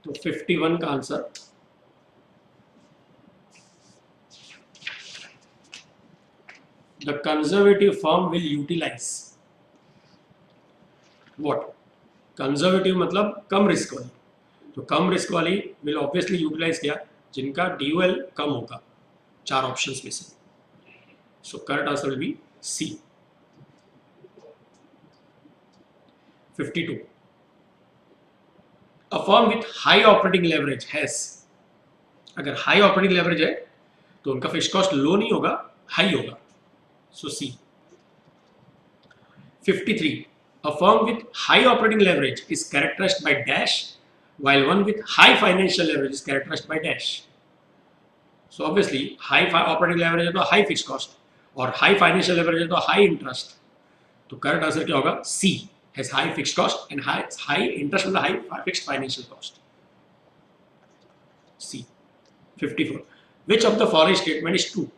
तो 51 का answer the conservative firm will utilise what? Conservative मतलब कम रिस्क वाली, तो कम रिस्क वाली विल ऑब्वियसली यूटिलाइज किया जिनका ड्यूएल कम होगा चार ऑप्शंस में से। So correct answer will be C. 52 a firm with high operating leverage has, अगर हाई ऑपरेटिंग लेवरेज है तो उनका फिक्स्ड कॉस्ट लो नहीं होगा, हाई होगा, सो सी। 53 a firm with high operating leverage is characterized by dash while one with high financial leverage is characterized by dash. So obviously high operating leverage है तो high fixed cost और high financial leverage है तो high interest, तो correct answer क्या होगा? C has high fixed cost and high interest with high fixed financial cost. C. 54 which of the following statement is true?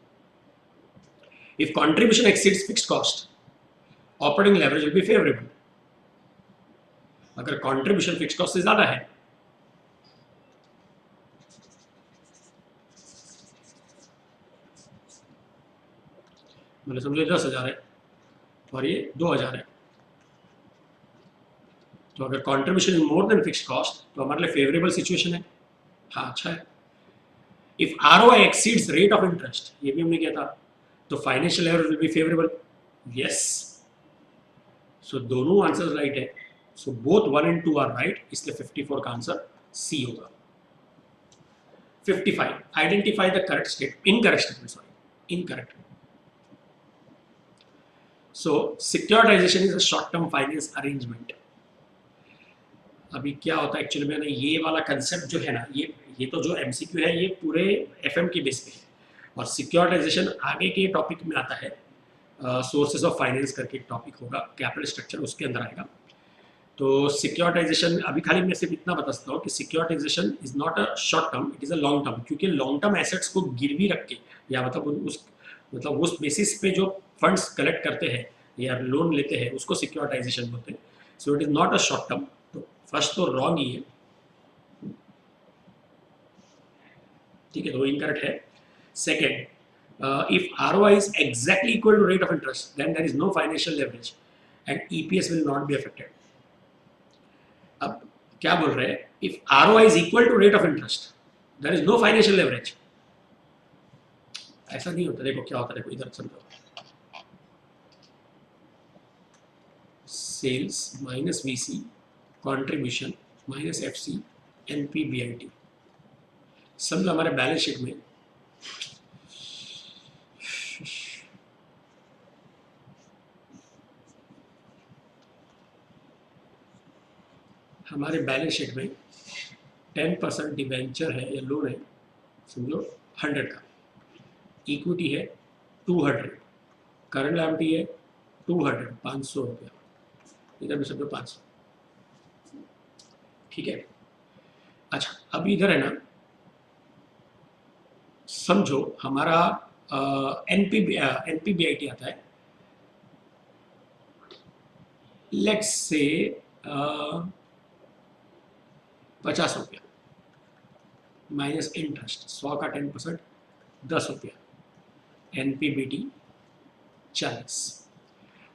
If contribution exceeds fixed cost, operating leverage will be favourable. अगर contribution fix cost से ज्यादा है, मतलब समझो 10,000 है और ये 2,000 है, तो अगर contribution is more than fix cost तो हमारे लिए फेवरेबल सिचुएशन है। हाँ, अच्छा है। If ROI exceeds rate of interest, ये भी हमने किया था, तो financial leverage will be favourable. Yes, so दोनों आंसर राइट है। So both 1 and 2 are right, इसलिए 54 का आंसर सी होगा। 55 identify the correct state incorrect statement, sorry incorrect. So securitization is a short term finance arrangement. अभी क्या होता है actually में ना, ये वाला कंसेप्ट जो है ना, ये तो जो एमसीक्यू है ये पूरे एफएम के बेस पे है, और सिक्योरिटाइजेशन आगे के टॉपिक में आता है, सोर्सेज ऑफ फाइनेंस करके एक टॉपिक होगा, कैपिटल स्ट्रक्चर उसके अंदर आएगा। तो सिक्योरिटाइजेशन अभी खाली मैं सिर्फ इतना बता सकता हूँ कि securitisation is not a short term, it is a long term, क्योंकि लॉन्ग टर्म एसेट्स को गिरवी रख के या मतलब उस बेसिस पे जो फंड्स कलेक्ट करते हैं या लोन लेते हैं उसको सिक्योरिटाइजेशन बोलते हैं। So it is not a short term. तो फर्स्ट तो रॉन्ग ही है, ठीक है, तो इनकरेक्ट है। Second, if ROI is exactly equal to rate of interest, then there is no financial leverage and EPS will not be affected. अब क्या बोल रहे हैं? If ROI is equal to rate of interest, there is no financial leverage. ऐसा नहीं होता। देखो क्या होता है, देखो इधर समझो, sales minus VC, contribution minus FC, NPBIT। समझो हमारे बैलेंस शीट में में 10% डिवेंचर है या लोन है, समझो 100 का, इक्विटी है 200, करंट लायबिलिटी है 200, 500 रुपया, इधर भी समझो 500, ठीक है। अच्छा, अब इधर है ना, समझो हमारा NPBIT आता है, लेट्स से 50 रुपया माइनस इंटरेस्ट, 100 का 10% 10 रुपया, NPBT 40।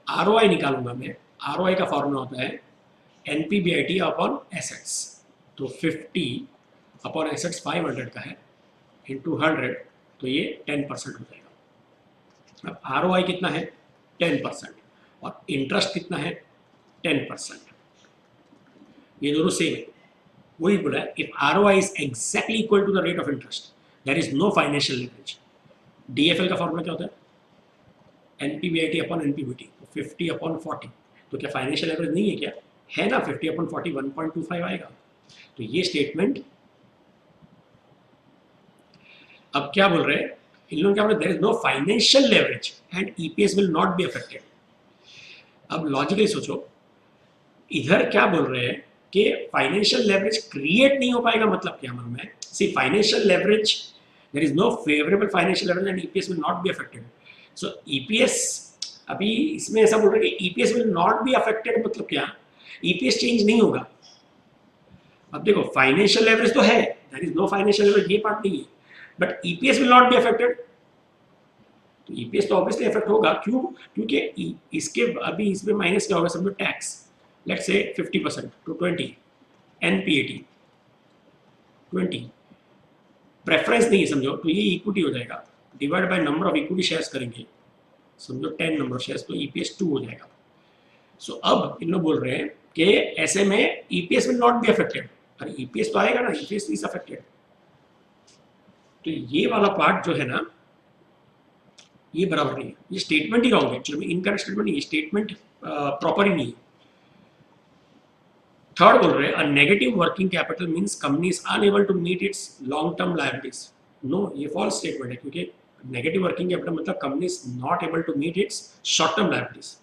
ROI निकालूंगा मैं, ROI का फॉर्मूला होता है NPBIT अपॉन एसेट्स, तो 50 अपॉन एसेट्स 500 का है इंटू 100, तो ये 10% हो जाएगा। अब ROI कितना है? 10%, और इंटरेस्ट कितना है? 10%। ये दोनों सेम है, वही बोला है, if ROI is exactly equal to the rate of interest there is no financial leverage. DFL का फॉर्मूला क्या होता है? NPBIT अपॉन NPBT, 50 अपॉन 40, तो क्या फाइनेंशियल लेवरेज नहीं है क्या? है ना, 50 अपॉन 40 1.25 आएगा। तो ये स्टेटमेंट, अब क्या बोल रहे हैं इन लोगों, क्या बोल रहे हैं? There is no financial leverage and EPS will not be affected. अब लॉजिकली सोचो, इधर क्या बोल रहे हैं कि फाइनेंशियल लेवरेज क्रिएट नहीं हो पाएगा, मतलब क्या मालूम है? C financial leverage, there is no favourable financial leverage and EPS will not be affected. So EPS, अभी इसमें ऐसा बोल रहे हैं कि EPS will not be affected, मतलब क्या? EPS चेंज नहीं होगा, अब देखो फाइनेंशियल लेवरेज तो है, there is no financial leverage, ये पार्ट नहीं है, but EPS will not be affected. तो ईपीएस तो ऑब्वियसली इफेक्ट होगा, क्यों? क्योंकि इसके अभी इसमें माइनस क्या होगा, समझो tax, let's say 50% to 20, NPAT 20, preference नहीं है समझो, तो ये इक्विटी हो जाएगा, divide by number of equity shares करेंगे, समझो 10 नंबर ऑफ शेयर्स, तो ईपीएस 2 हो जाएगा। सो अब इन लोग बोल रहे हैं कि ऐसे में EPS will not be affected. अरे ईपीएस तो आएगा ना, ईपीएस इज अफेक्टेड। तो ये वाला पार्ट जो है ना, ये बराबर नहीं है, ये स्टेटमेंट ही रॉन्ग है एक्चुअली, इनकरेक्ट स्टेटमेंट नहीं है, स्टेटमेंट प्रॉपर ही नहीं है। थर्ड बोल रहे हैं, a negative working capital means company is unable to meet its long term liabilities. No, ये फॉल्स स्टेटमेंट है, क्योंकि नेगेटिव वर्किंग कैपिटल मतलब company is not able to meet its short term liabilities.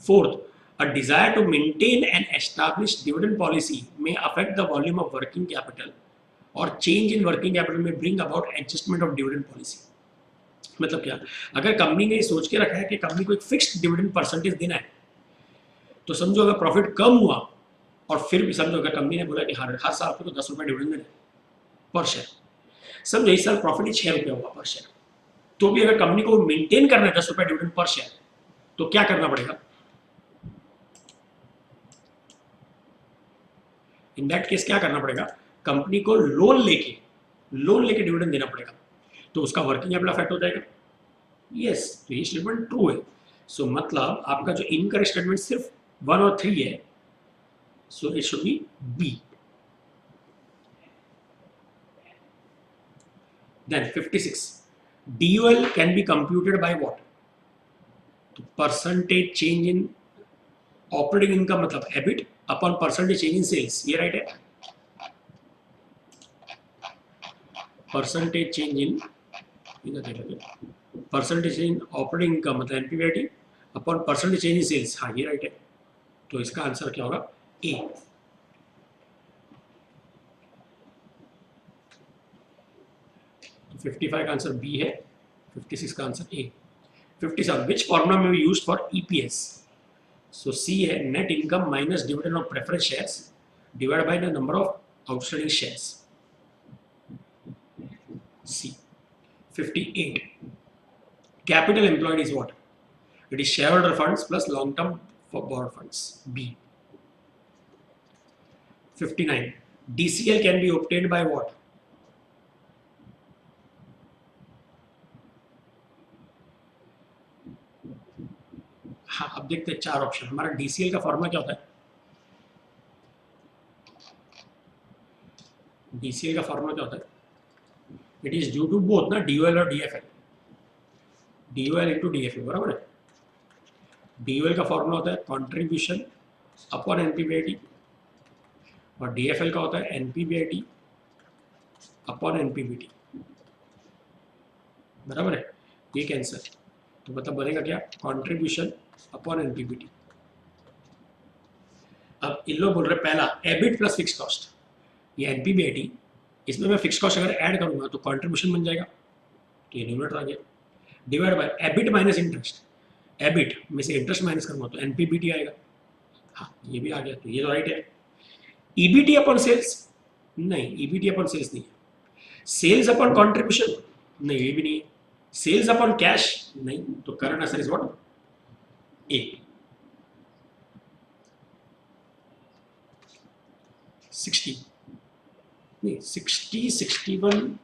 Fourth, a desire to maintain an established dividend policy may affect the volume of working capital or change in working capital may bring about adjustment of dividend policy। मतलब क्या, अगर company ने सोच के रखा है कि company को एक फिक्स्ड डिविडेंड परसेंटेज देना है, तो समझो अगर प्रॉफिट कम हुआ और फिर भी समझो अगर कंपनी ने बोला कि हर साल आपको 10 रुपये डिविडेंड देना पर शेयर, समझो इस साल प्रॉफिट ही 6 रुपये हुआ पर शेयर, तो भी अगर कंपनी को मेंटेन करना है 10 रुपये डिविडेंड पर शेयर, तो क्या करना पड़ेगा? इन दैट केस क्या करना पड़ेगा, कंपनी को लोन लेके डिविडेंड देना पड़ेगा, तो उसका वर्किंग कैपिटल अफेक्ट हो जाएगा। यस, तो ये स्टेटमेंट ट्रू है। सो मतलब आपका जो इनकरेक्ट स्टेटमेंट सिर्फ 1 और 3 है, so it should be B. Then 56, DOL can be computed by what? तो percentage change in operating income मतलब EBIT upon percentage change in sales, ये राइट है। Percentage change in percentage change in operating income मतलब NPBT upon percentage change in sales, हाँ ये right है। तो इसका आंसर क्या होगा? ए। तो 55 का आंसर बी है, 56 का आंसर ए। 57, विच फॉर्मूला में be used for EPS? So C है net income minus dividend of preference shares divided by the number of outstanding shares. C. 58. Capital employed is what? It is shareholder funds plus long term for borrowed funds. B. 59. DCL can be obtained by what? हाँ, अब देखते हैं 4 option. हमारा DCL का formula क्या होता है? DCL का फॉर्मूला क्या होता है? It is due to both ना, डीओएल और डीएफएल, डीओएल इंटू डीएफएल, बराबर है। डीओएल का फॉर्मूला होता है कॉन्ट्रीब्यूशन अपॉन एनपीबीआईटी और डीएफएल का होता है एनपीबीआईटी अपॉन एनपीबीटी, बराबर है। ये कैंसर, तो मतलब बनेगा क्या? Contribution upon NPBT. अब इन लोग बोल रहे पहला एबिट प्लस फिक्स कॉस्ट, ये एनपीबीटी, इसमें मैं फिक्स कॉस्ट अगर ऐड करूंगा तो कॉन्ट्रीब्यूशन बन जाएगा, तो ये न्यूमरेटर आ गया, divide by EBIT minus interest, EBIT में से इंटरेस्ट माइनस करूंगा तो एनपीबीटी आएगा, हाँ ये भी आ गया, तो ये तो राइट है। ईबीटी अपॉन सेल्स, नहीं ईबीटी अपॉन सेल्स नहीं है। सेल्स अपॉन कॉन्ट्रीब्यूशन, नहीं ये भी नहीं है। सेल्स अपॉन कैश, नहीं, तो करंट आंसर इज व्हाट? ए। 60 नहीं 60 61,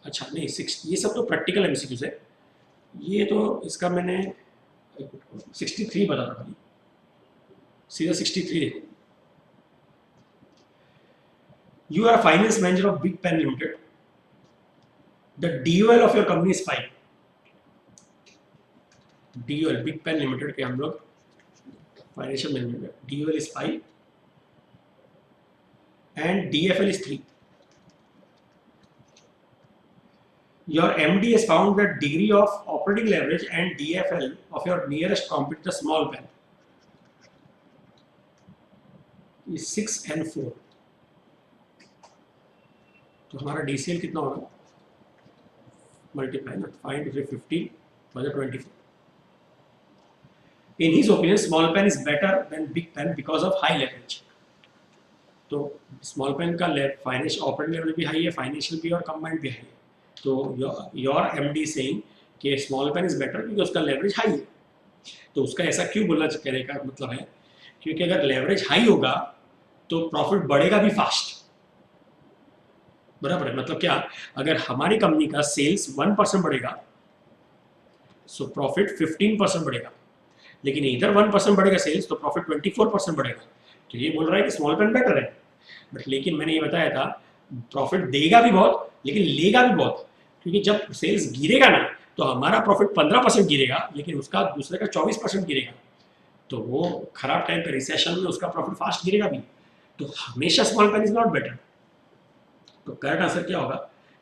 अच्छा नहीं 60, ये सब तो प्रैक्टिकल एमसीक्यूज है, ये तो इसका मैंने 63 बता रहा था, सीधा 63 देखो। You are finance manager of Big Pen Limited, the DOL of your company is 5। DOL Big Pen Limited के हम लोग financial management, DOL is 5 and DFL is 3. Your MD has found the degree of operating leverage and DFL of your nearest competitor small pen is 6 and 4. तो हमारा DCL कितना होगा? Multiply ना, 5 into 3 15 by 24. In his opinion, small pen is better than big pen because of high leverage. तो small pen का financial operating leverage भी high है, financial भी और कंबाइंड भी हाई है। तो योर एमडी सेइंग कि स्मॉल पेन इज बेटर क्योंकि उसका लेवरेज हाई है। तो उसका ऐसा क्यों बोलना कहने का मतलब है, क्योंकि अगर लेवरेज हाई होगा तो प्रॉफिट बढ़ेगा भी फास्ट, बराबर है। मतलब क्या, अगर हमारी कंपनी का सेल्स 1% बढ़ेगा सो प्रॉफिट 15% बढ़ेगा, लेकिन इधर 1% बढ़ेगा सेल्स तो प्रॉफिट 24% बढ़ेगा। तो ये बोल रहा है कि स्मॉल पेन बेटर है, बट लेकिन मैंने ये बताया था प्रॉफिट देगा भी बहुत लेकिन लेगा भी बहुत, क्योंकि जब सेल्स गिरेगा ना तो हमारा प्रॉफिट 15% गिरेगा लेकिन उसका दूसरे का 24% गिरेगा, तो वो खराब टाइम पे रिसेशन में उसका प्रॉफिट फास्ट गिरेगा भी। तो हमेशा Small Pen is not better. तो करेक्ट आंसर क्या होगा,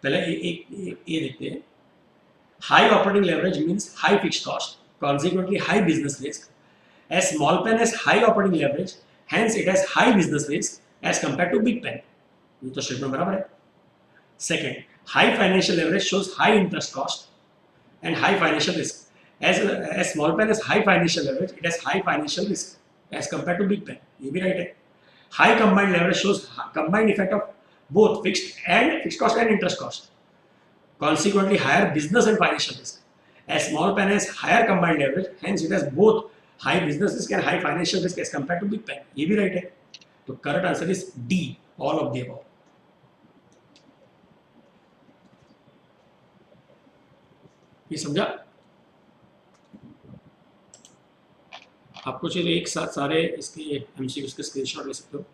पहले ये देखते हैं। High operating leverage means high fixed cost, consequently high business risk. A small pen has high operating leverage, hence it has high business risk as compared to big pen. ये तो statement बराबर है। Second, high financial leverage shows high interest cost and high financial risk. As small pen has high financial leverage, it has high financial risk as compared to big pen. ये भी right है। High combined leverage shows combined effect of both fixed cost and interest cost. Consequently, higher business and financial risk. A small pen has higher combined leverage, hence it has both high business risk and high financial risk as compared to big pen. ये भी right है। तो correct answer is D, all of the above. ये समझा? आपको चलिए एक साथ सारे इसके एमसीक्यूज के स्क्रीनशॉट ले सकते हो।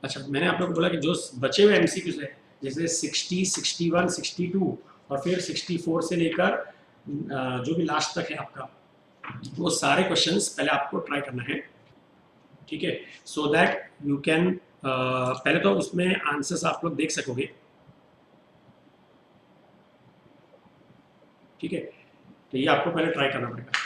अच्छा, मैंने आप लोग को बोला कि जो बचे हुए एमसीक्यूज है जैसे 60, 61, 62 और फिर 64 से लेकर जो भी लास्ट तक है आपका, वो सारे क्वेश्चंस पहले आपको ट्राई करना है, ठीक है, सो दैट यू कैन पहले तो उसमें आंसर्स आप लोग देख सकोगे, ठीक है। तो ये आपको पहले ट्राई करना पड़ेगा।